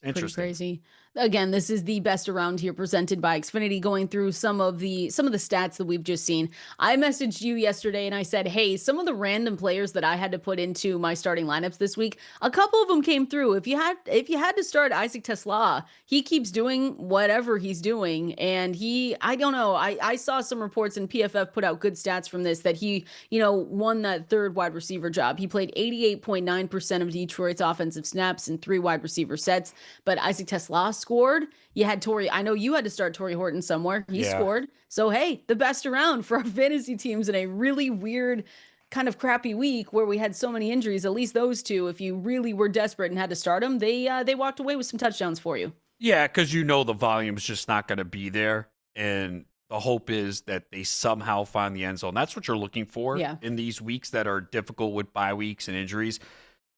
interesting.
crazy. Again, this is the best around here presented by Xfinity, going through some of the stats that we've just seen. I messaged you yesterday and I said, hey, some of the random players that I had to put into my starting lineups this week, a couple of them came through. If you had to start Isaac Tesla, he keeps doing whatever he's doing. And I don't know. I saw some reports, and PFF put out good stats from this, that he, won that third wide receiver job. He played 88.9% of Detroit's offensive snaps in 3 wide receiver sets. But Isaac Tesla scored. You had I know you had to start Torrey Horton somewhere. He scored. So, hey, the best around for our fantasy teams in a really weird, kind of crappy week where we had so many injuries. At least those two, if you really were desperate and had to start them, they walked away with some touchdowns for you.
Yeah, because the volume's just not going to be there. And the hope is that they somehow find the end zone. That's what you're looking for in these weeks that are difficult with bye weeks and injuries.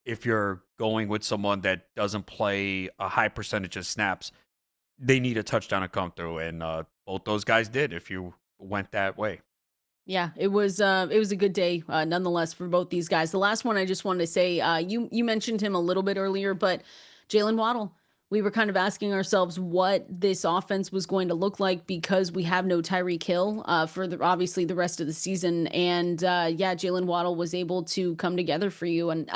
If you're going with someone that doesn't play a high percentage of snaps, they need a touchdown to come through. And both those guys did if you went that way.
Yeah, it was a good day nonetheless for both these guys. The last one I just wanted to say, you mentioned him a little bit earlier, but Jalen Waddle. We were kind of asking ourselves what this offense was going to look like because we have no Tyreek Hill for obviously the rest of the season. And Jalen Waddle was able to come together for you. And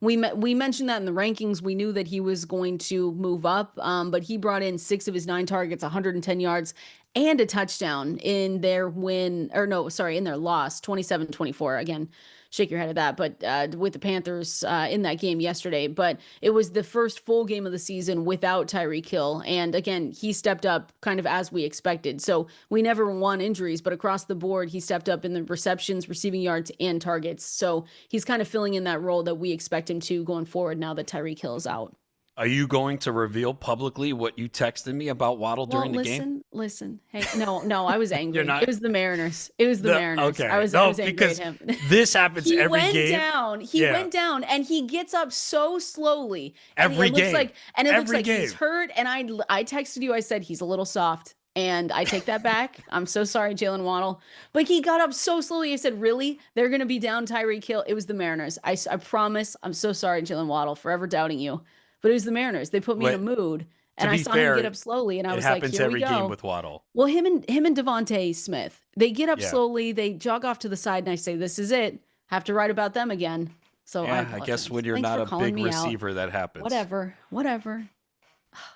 we mentioned that in the rankings. We knew that he was going to move up, but he brought in 6 of his 9 targets, 110 yards, and a touchdown in their in their loss, 27-24. Again, shake your head at that, but with the Panthers in that game yesterday. But it was the first full game of the season without Tyreek Hill. And again, he stepped up kind of as we expected. So we never won injuries, but across the board, he stepped up in the receptions, receiving yards, and targets. So he's kind of filling in that role that we expect him to going forward now that Tyreek Hill is out.
Are you going to reveal publicly what you texted me about Waddle during the game?
Listen. Hey, no, I was angry.
You're not?
It was the Mariners. Mariners.
Okay.
I was angry at him.
This happens every game.
He went down, and he gets up so slowly.
Every game.
It looks like he's hurt. And I texted you. I said he's a little soft. And I take that back. I'm so sorry, Jalen Waddle. But he got up so slowly. I said, really? They're going to be down Tyreek Hill? It was the Mariners. I promise. I'm so sorry, Jalen Waddle, forever doubting you. But it was the Mariners. They put me in a mood, and I saw him get up slowly, and I was like, here we go. It happens every game
with Waddle.
Well, him and Javonte Smith, they get up slowly, they jog off to the side, and I say, this is it. Have to write about them again. So
I guess when you're not a big receiver, that happens.
Whatever.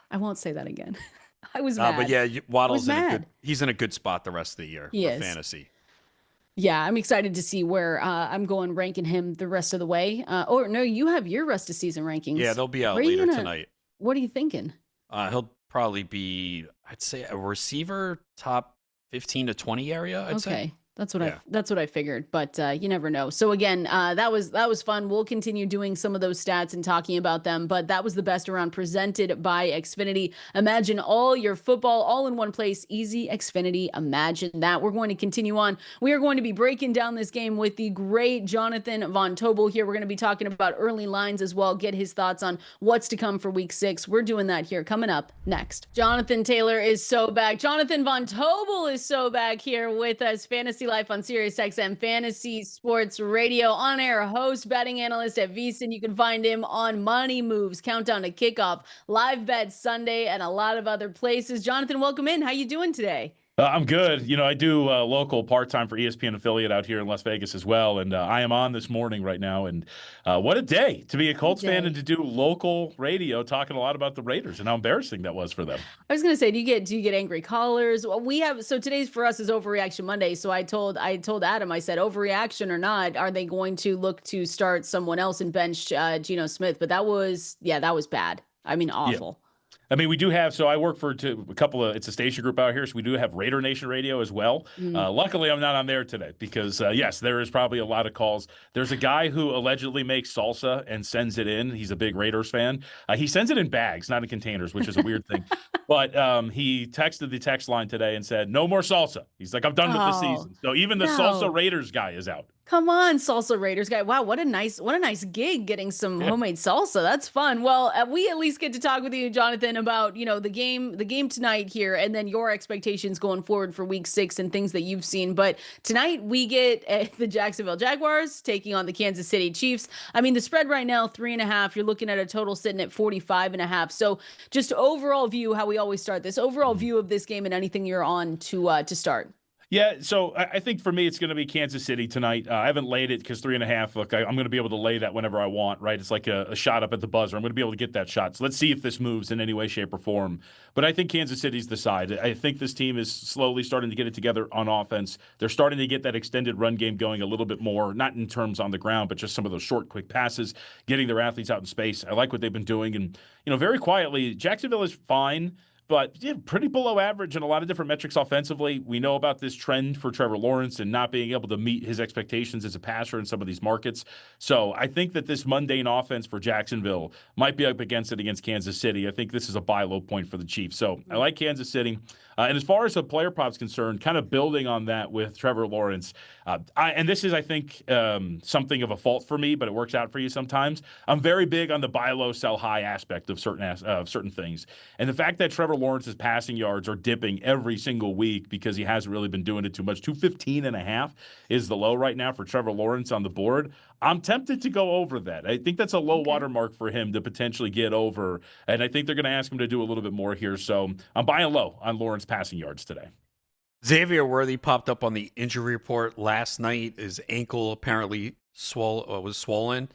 I won't say that again. I was mad.
But yeah, Waddle's he's in a good spot the rest of the year for fantasy.
Yeah, I'm excited to see where I'm going ranking him the rest of the way. No, you have your rest of season rankings.
Yeah, they'll be out later tonight.
What are you thinking?
He'll probably be, I'd say, a receiver top 15 to 20 area, I'd say.
That's what I figured, but you never know. So again, that was fun. We'll continue doing some of those stats and talking about them, but that was the best around presented by Xfinity. Imagine all your football all in one place. Easy Xfinity. Imagine that. We're going to continue on. We are going to be breaking down this game with the great Jonathan Von Tobel here. We're going to be talking about early lines as well. Get his thoughts on what's to come for week 6. We're doing that here coming up next. Jonathan Taylor is so back. Jonathan Von Tobel is so back here with us. Fantasy Life on Sirius XM Fantasy Sports Radio, on-air host, betting analyst at VSiN. You can find him on Money Moves, Countdown to Kickoff, Live Bet Sunday, and a lot of other places. Jonathan, welcome in. How you doing today?
I'm good. I do local part-time for ESPN affiliate out here in Las Vegas as well, and I am on this morning right now. And what a day to be a Colts fan and to do local radio, talking a lot about the Raiders and how embarrassing that was for them.
I was going to say, do you get angry callers? We have, so today's for us is Overreaction Monday. So I told Adam, I said, overreaction or not, are they going to look to start someone else and bench Geno Smith? But that was bad. I mean, awful.
I mean, we do have, so I work for a couple of, it's a station group out here, so we do have Raider Nation Radio as well. Luckily, I'm not on there today because, yes, there is probably a lot of calls. There's a guy who allegedly makes salsa and sends it in. He's a big Raiders fan. He sends it in bags, not in containers, which is a weird thing. But he texted the text line today and said, no more salsa. He's like, I'm done with the season. So even the salsa Raiders guy is out.
Come on, Salsa Raiders guy. Wow, what a nice gig getting some homemade salsa. That's fun. Well, we at least get to talk with you, Jonathan, about, the game tonight here, and then your expectations going forward for week 6 and things that you've seen. But tonight we get the Jacksonville Jaguars taking on the Kansas City Chiefs. I mean, the spread right now, 3.5. You're looking at a total sitting at 45.5. So just overall view, how we always start this, overall view of this game and anything you're on to start.
Yeah, so I think for me, it's going to be Kansas City tonight. I haven't laid it because 3.5. Look, I'm going to be able to lay that whenever I want, right? It's like a shot up at the buzzer. I'm going to be able to get that shot. So let's see if this moves in any way, shape, or form. But I think Kansas City's the side. I think this team is slowly starting to get it together on offense. They're starting to get that extended run game going a little bit more, not in terms on the ground, but just some of those short, quick passes, getting their athletes out in space. I like what they've been doing. And, very quietly, Jacksonville is fine, but pretty below average in a lot of different metrics offensively. We know about this trend for Trevor Lawrence and not being able to meet his expectations as a passer in some of these markets. So I think that this mundane offense for Jacksonville might be up against it against Kansas City. I think this is a buy low point for the Chiefs. So I like Kansas City. And as far as the player props concerned, kind of building on that with Trevor Lawrence, and this is, I think, something of a fault for me, but it works out for you sometimes. I'm very big on the buy low, sell high aspect of certain things. And the fact that Trevor Lawrence's passing yards are dipping every single week because he hasn't really been doing it too much. 215.5 is the low right now for Trevor Lawrence on the board. I'm tempted to go over that. I think that's a low watermark for him to potentially get over, and I think they're going to ask him to do a little bit more here. So I'm buying low on Lawrence passing yards today.
Xavier Worthy popped up on the injury report last night. His ankle apparently was swollen,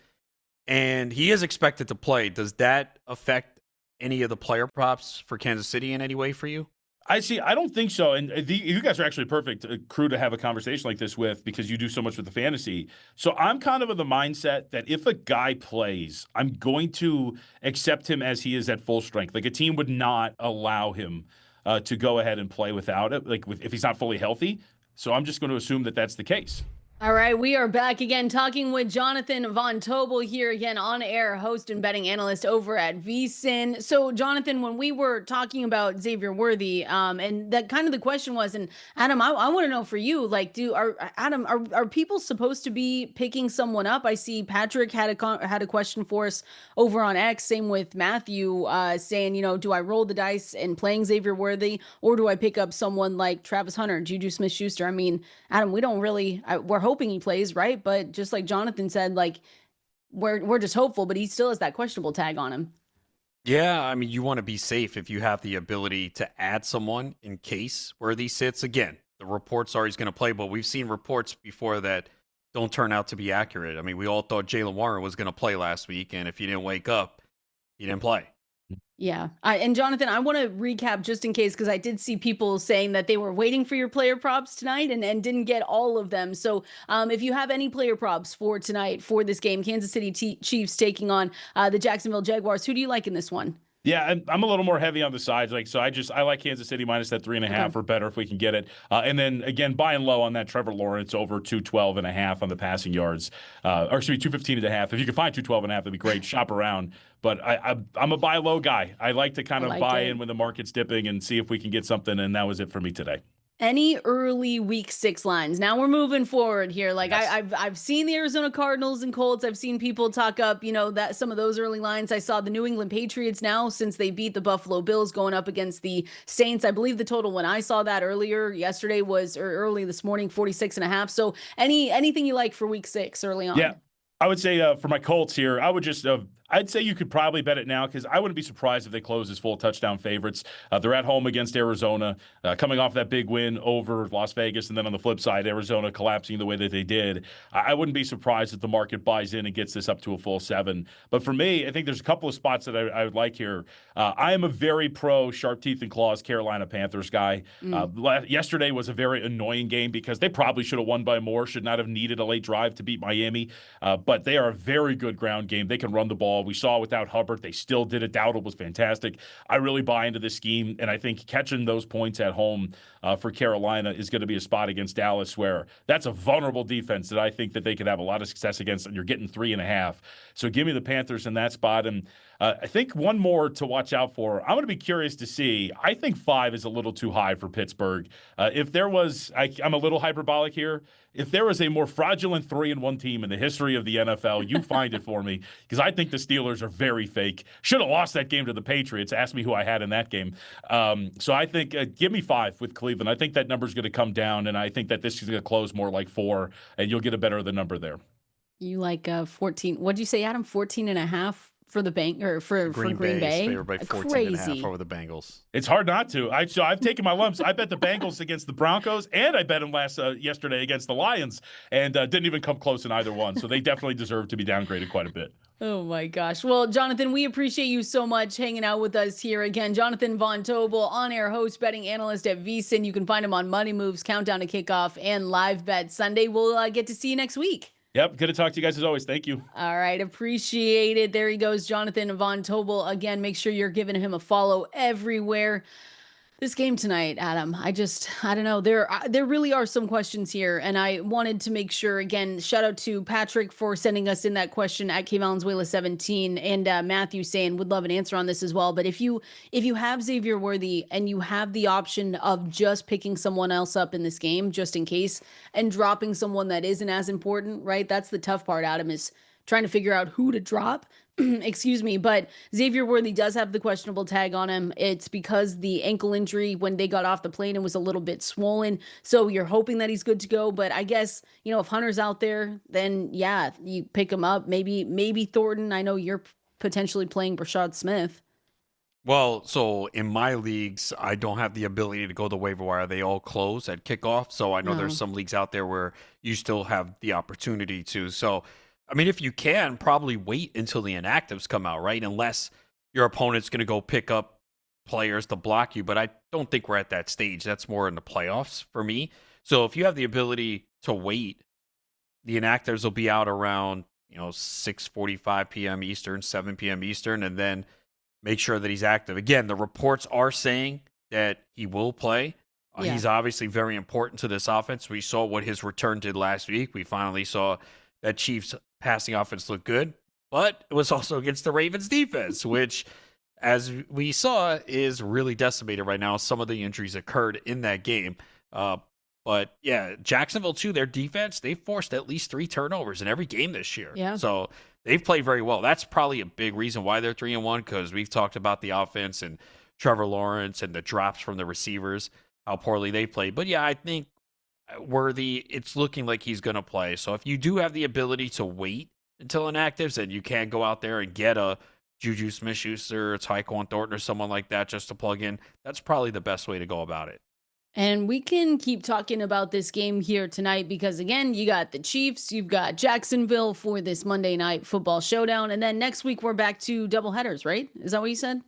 and he is expected to play. Does that affect any of the player props for Kansas City in any way for you?
I don't think so. And you guys are actually a perfect crew to have a conversation like this with because you do so much with the fantasy. So I'm kind of the mindset that if a guy plays, I'm going to accept him as he is at full strength. Like a team would not allow him to go ahead and play without it, if he's not fully healthy. So I'm just going to assume that that's the case.
All right, we are back again talking with Jonathan Von Tobel here again on air, host and betting analyst over at VSiN. So, Jonathan, when we were talking about Xavier Worthy, and that kind of the question was, and Adam, I want to know for you, like, are people supposed to be picking someone up? I see Patrick had a question for us over on X. Same with Matthew, saying, do I roll the dice and playing Xavier Worthy, or do I pick up someone like Travis Hunter, Juju Smith-Schuster? I mean, Adam, we don't really. We're hoping he plays, right? But just like Jonathan said, like we're just hopeful, but he still has that questionable tag on him.
Yeah, I mean, you want to be safe if you have the ability to add someone in case Worthy sits. Again, the reports are he's going to play, but we've seen reports before that don't turn out to be accurate. I mean, we all thought Jaylen Warren was going to play last week, and if he didn't wake up, he didn't play.
Yeah. And Jonathan, I want to recap just in case, because I did see people saying that they were waiting for your player props tonight and didn't get all of them. So if you have any player props for tonight for this game, Kansas City Chiefs taking on the Jacksonville Jaguars, who do you like in this one?
Yeah, I'm a little more heavy on the sides. I like Kansas City minus that 3.5 or better if we can get it. And then again, buying low on that Trevor Lawrence over 212.5 on the passing yards, or excuse me, 215.5. If you can find 212.5, that'd be great. Shop around. But I'm a buy low guy. I like to kind of buy in when the market's dipping and see if we can get something. And that was it for me today.
Any early week 6 lines? Now we're moving forward here. Like yes. I've seen the Arizona Cardinals and Colts. I've seen people talk up, that some of those early lines. I saw the New England Patriots now since they beat the Buffalo Bills going up against the Saints. I believe the total when I saw that yesterday was early this morning, 46.5. So anything you like for week 6 early on?
Yeah, I would say for my Colts here, I would just I'd say you could probably bet it now because I wouldn't be surprised if they close as full touchdown favorites. They're at home against Arizona, coming off that big win over Las Vegas, and then on the flip side, Arizona collapsing the way that they did. I wouldn't be surprised if the market buys in and gets this up to a full 7. But for me, I think there's a couple of spots that I would like here. I am a very pro sharp teeth and claws Carolina Panthers guy. Yesterday was a very annoying game because they probably should have won by more, should not have needed a late drive to beat Miami. But they are a very good ground game. They can run the ball well. We saw without Hubbard, they still did it. Dowdle was fantastic. I really buy into this scheme, and I think catching those points at home for Carolina is going to be a spot against Dallas where that's a vulnerable defense that I think that they could have a lot of success against, and you're getting 3.5. So give me the Panthers in that spot. And I think one more to watch out for. I'm going to be curious to see. I think 5 is a little too high for Pittsburgh. If there was, I'm a little hyperbolic here. If there was a more fraudulent 3-1 team in the history of the NFL, you find it for me, because I think the Steelers are very fake. Should have lost that game to the Patriots. Ask me who I had in that game. So I think give me 5 with Cleveland. I think that number's going to come down, and I think that this is going to close more like 4, and you'll get a better of the number there.
You like 14? What'd you say, Adam? 14.5 for the bank or for Green Bay?
Favored by 14.5 over the Bengals.
It's hard not to. I've taken my lumps. I bet the Bengals against the Broncos, and I bet them yesterday against the Lions, and didn't even come close in either one. So they definitely deserve to be downgraded quite a bit.
Oh my gosh. Well, Jonathan, we appreciate you so much hanging out with us here again. Jonathan Von Tobel, on-air host, betting analyst at VSiN. You can find him on Money Moves, Countdown to Kickoff, and Live Bet Sunday. We'll get to see you next week.
Yep, good to talk to you guys as always. Thank you.
All right, appreciate it. There he goes, Jonathan Von Tobel. Again, make sure you're giving him a follow everywhere. This game tonight, Adam, I don't know. There really are some questions here, and I wanted to make sure, again, shout out to Patrick for sending us in that question at Valenzuela 17, and Matthew saying would love an answer on this as well. But if you have Xavier Worthy and you have the option of just picking someone else up in this game, just in case, and dropping someone that isn't as important, right? That's the tough part, Adam, is trying to figure out who to drop. Excuse me, but Xavier Worthy does have the questionable tag on him. It's because the ankle injury when they got off the plane, it was a little bit swollen. So you're hoping that he's good to go. But I guess, if Hunter's out there, then yeah, you pick him up. Maybe Thornton. I know you're potentially playing Brashad Smith.
Well, so in my leagues, I don't have the ability to go the waiver wire. They all close at kickoff. So I know there's some leagues out there where you still have the opportunity to. So I mean, if you can, probably wait until the inactives come out, right? Unless your opponent's going to go pick up players to block you. But I don't think we're at that stage. That's more in the playoffs for me. So if you have the ability to wait, the inactives will be out around 6:45 p.m. Eastern, 7 p.m. Eastern, and then make sure that he's active. Again, the reports are saying that he will play. He's obviously very important to this offense. We saw what his return did last week. We finally saw that Chiefs passing offense looked good, but it was also against the Ravens defense, which, as we saw, is really decimated right now. Some of the injuries occurred in that game. But yeah, Jacksonville too, their defense, they forced at least 3 turnovers in every game this year.
Yeah.
So they've played very well. That's probably a big reason why they're 3-1, because we've talked about the offense and Trevor Lawrence and the drops from the receivers, how poorly they played. But yeah, I think Worthy, it's looking like he's going to play. So if you do have the ability to wait until inactives, then you can go out there and get a Juju Smith-Schuster, Tyquan Thornton, or someone like that just to plug in. That's probably the best way to go about it.
And we can keep talking about this game here tonight because, again, you got the Chiefs, you've got Jacksonville for this Monday Night Football showdown, and then next week we're back to doubleheaders, right? Is that what you said?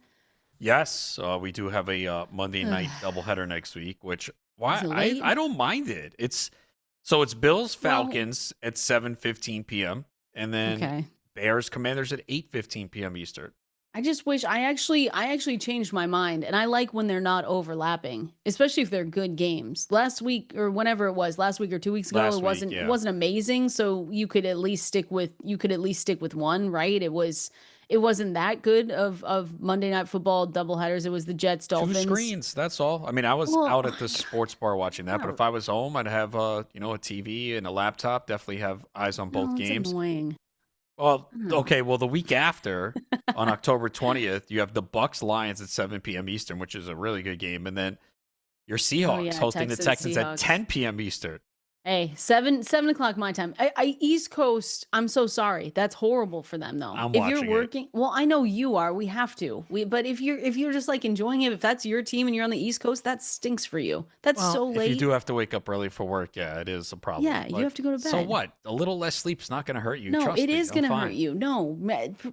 Yes, we do have a Monday night doubleheader next week, which I don't mind it. It's Bills Falcons at 7:15 p.m. and then Bears Commanders at 8:15 p.m. Eastern.
I just wish I actually changed my mind, and I like when they're not overlapping, especially if they're good games. Last week or whenever it was, last week or 2 weeks ago, it wasn't amazing. So you could at least stick with one, right? It wasn't that good of Monday Night Football doubleheaders. It was the Jets Dolphins.
2 screens, that's all. I mean, I was out at the sports bar watching that, but if I was home, I'd have a TV and a laptop. Definitely have eyes on both games.
Annoying.
Well, okay. Well, the week after, on October 20th, you have the Bucs Lions at 7 p.m. Eastern, which is a really good game, and then your Seahawks hosting the Texans at 10 p.m. Eastern.
Hey, 7 o'clock my time. East Coast, I'm so sorry. That's horrible for them, though. If you're working, well, I know you are. We have to. But if you're just like enjoying it, if that's your team and you're on the East Coast, that stinks for you. That's so late.
If you do have to wake up early for work, yeah, it is a problem.
Yeah, you have to go to bed.
So what? A little less sleep's not going to hurt you.
No,
Trust
it
me,
is going to hurt you. No,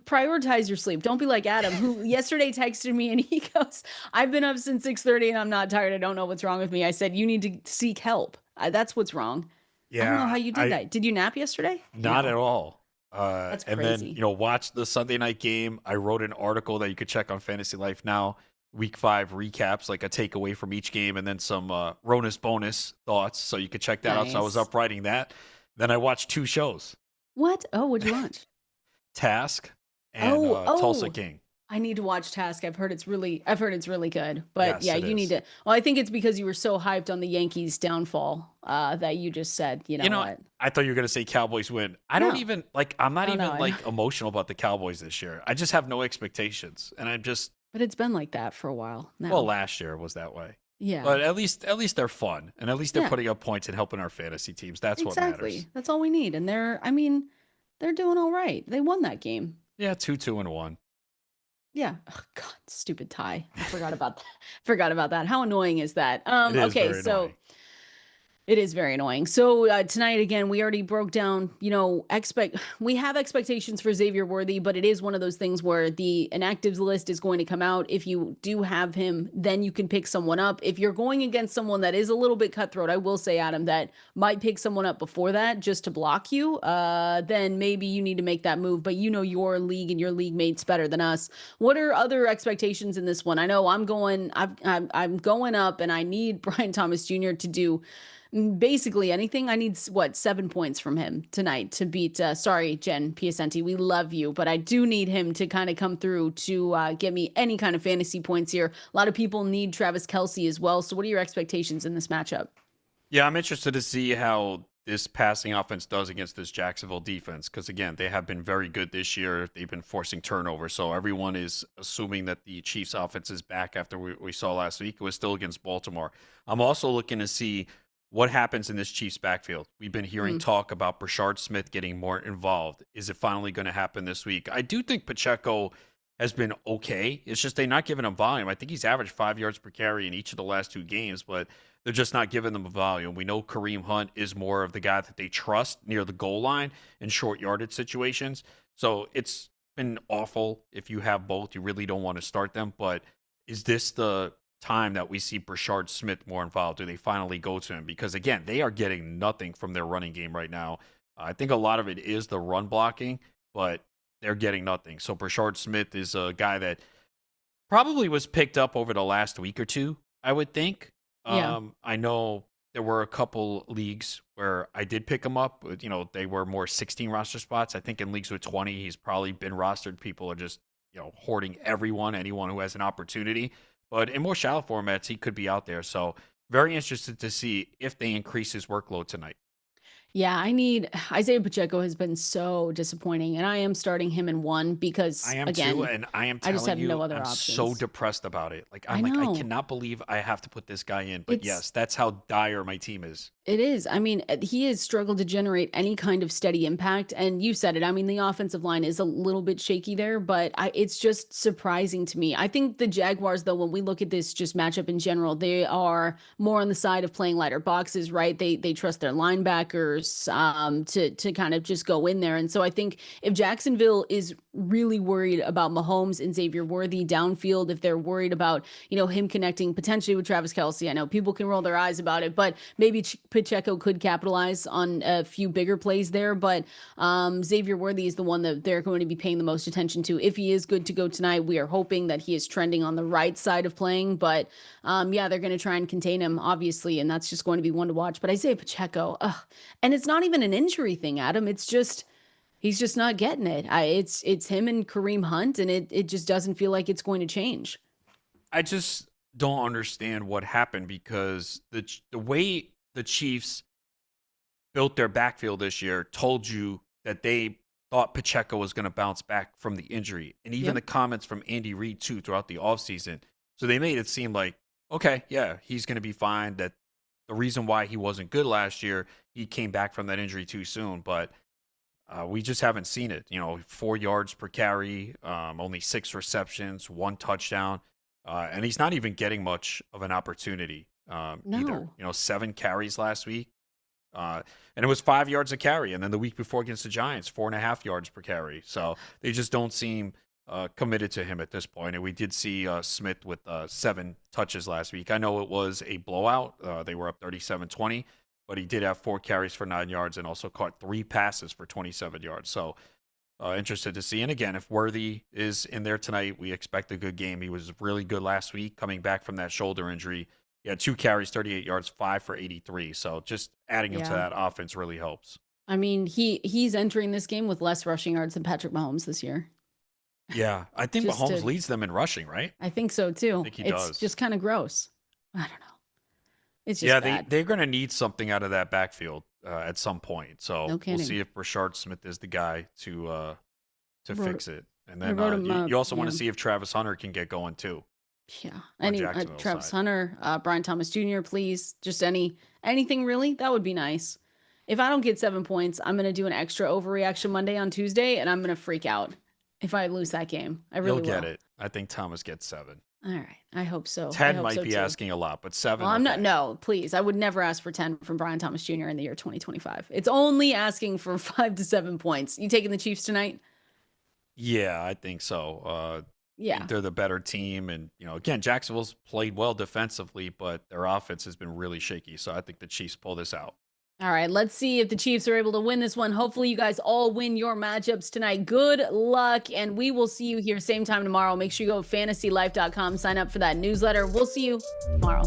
prioritize your sleep. Don't be like Adam, who yesterday texted me and he goes, "I've been up since 6:30 and I'm not tired. I don't know what's wrong with me." I said, "You need to seek help. That's what's wrong."
Yeah,
I don't know how you did that. Did you nap yesterday?
Not at all.
That's
And then,
crazy.
watch the Sunday night game. I wrote an article that you could check on Fantasy Life now. Week 5 recaps, like a takeaway from each game, and then some Ronis bonus thoughts. So you could check that out. So I was
Nice.
up writing that. Then I watched 2 shows,
What? Oh, what'd you watch?
Task and
Oh,
Tulsa
oh.
King.
I need to watch Task. I've heard it's really good. But
Yes,
yeah,
it
you need
is.
to. Well, I think it's because you were so hyped on the Yankees downfall that you just said, you know what?
I thought you were going to say Cowboys win. I don't
No.
even I'm not
Oh no,
even
I know.
like emotional about the Cowboys this year. I just have no expectations. And I'm just,
But it's been like that for a while now.
well, last year was that way.
Yeah.
But at least they're fun, and at least they're
Yeah.
putting up points and helping our fantasy teams. That's what
Exactly.
matters.
That's all we need. And they're doing all right. They won that game.
Yeah, 2-2-1.
Yeah. Oh, God, stupid tie. I forgot about that. Forgot about that. How annoying is that?
It is
Okay,
very
so
annoying.
it is very annoying. So tonight again, we already broke down. We have expectations for Xavier Worthy, but it is one of those things where the inactives list is going to come out. If you do have him, then you can pick someone up. If you're going against someone that is a little bit cutthroat, I will say, Adam, that might pick someone up before that just to block you. Then maybe you need to make that move. But your league and your league mates better than us. What are other expectations in this one? I know I'm going up, and I need Brian Thomas Jr. to do basically anything. I need 7 points from him tonight to beat sorry, Jen Piacenti, we love you, but I do need him to kind of come through to get me any kind of fantasy points here. A lot of people need Travis Kelce as well. So what are your expectations in this matchup?
Yeah, I'm interested to see how this passing offense does against this Jacksonville defense, because again, they have been very good this year. They've been forcing turnovers, so everyone is assuming that the Chiefs offense is back after we saw last week. It was still against Baltimore. I'm also looking to see what happens in this Chiefs backfield. We've been hearing talk about Brashard Smith getting more involved. Is it finally going to happen this week? I do think Pacheco has been okay. It's just they're not giving him volume. I think he's averaged 5 yards per carry in each of the last 2 games, but they're just not giving them a volume. We know Kareem Hunt is more of the guy that they trust near the goal line in short yardage situations. So it's been awful. If you have both, you really don't want to start them. But is this the time that we see Brashard Smith more involved? Do they finally go to him? Because again, they are getting nothing from their running game right now. I think a lot of it is the run blocking, but they're getting nothing. So Brashard Smith is a guy that probably was picked up over the last week or two, I would think.
Yeah.
I know there were a couple leagues where I did pick him up. But, they were more 16 roster spots. I think in leagues with 20, he's probably been rostered. People are just, hoarding anyone who has an opportunity. But in more shallow formats, he could be out there. So very interested to see if they increase his workload tonight.
Yeah, I need Isaiah Pacheco has been so disappointing, and I am starting him in one because
I am too,
again,
and I am
I just have
telling
no
you,
other
I'm
options.
so depressed about it.
I
I
know.
cannot believe I have to put this guy in. But
It's
yes, that's how dire my team is.
It is. He has struggled to generate any kind of steady impact. And you said it. The offensive line is a little bit shaky there, but it's just surprising to me. I think the Jaguars, though, when we look at this just matchup in general, they are more on the side of playing lighter boxes, right? They trust their linebackers to kind of just go in there. And so I think if Jacksonville is really worried about Mahomes and Xavier Worthy downfield, if they're worried about, him connecting potentially with Travis Kelce, I know people can roll their eyes about it, but maybe Pacheco could capitalize on a few bigger plays there, but Xavier Worthy is the one that they're going to be paying the most attention to. If he is good to go tonight, we are hoping that he is trending on the right side of playing, but they're going to try and contain him, obviously, and that's just going to be one to watch. But Isaiah Pacheco, and it's not even an injury thing, Adam. It's just he's just not getting it. It's him and Kareem Hunt, and it just doesn't feel like it's going to change.
I just don't understand what happened, because the way the Chiefs built their backfield this year told you that they thought Pacheco was going to bounce back from the injury. And even the comments from Andy Reid, too, throughout the offseason. So they made it seem like, okay, yeah, he's going to be fine. That the reason why he wasn't good last year, he came back from that injury too soon. But we just haven't seen it. 4 yards per carry, only 6 receptions, 1 touchdown. And he's not even getting much of an opportunity either. 7 carries last week. And it was 5 yards a carry. And then the week before against the Giants, 4.5 yards per carry. So they just don't seem committed to him at this point. And we did see Smith with 7 touches last week. I know it was a blowout. They were up 37-20. But he did have 4 carries for 9 yards and also caught 3 passes for 27 yards. So interested to see. And again, if Worthy is in there tonight, we expect a good game. He was really good last week coming back from that shoulder injury. He had 2 carries, 38 yards, 5 for 83. So just adding him to that offense really helps.
I mean, he's entering this game with less rushing yards than Patrick Mahomes this year.
Yeah, I think Mahomes leads them in rushing, right?
I think so too.
I think he does.
It's just kind of gross. I don't know. It's just bad.
They're going to need something out of that backfield at some point. So we'll see if Rashard Smith is the guy to fix it. And then you also want to see if Travis Hunter can get going too.
Yeah, Travis Hunter, Brian Thomas Jr., please. Just anything really. That would be nice. If I don't get 7 points, I'm going to do an extra Overreaction Monday on Tuesday, and I'm going to freak out if I lose that game. I really will.
You'll get it. I think Thomas gets 7.
All right. I hope so.
10 might be asking a lot, but 7.
Well, I'm not. No, please. I would never ask for 10 from Brian Thomas Jr. in the year 2025. It's only asking for 5 to 7 points. You taking the Chiefs tonight?
Yeah, I think so.
Yeah.
They're the better team. And, again, Jacksonville's played well defensively, but their offense has been really shaky. So I think the Chiefs pull this out.
All right, let's see if the Chiefs are able to win this one. Hopefully you guys all win your matchups tonight. Good luck, and we will see you here same time tomorrow. Make sure you go to fantasylife.com, sign up for that newsletter. We'll see you tomorrow.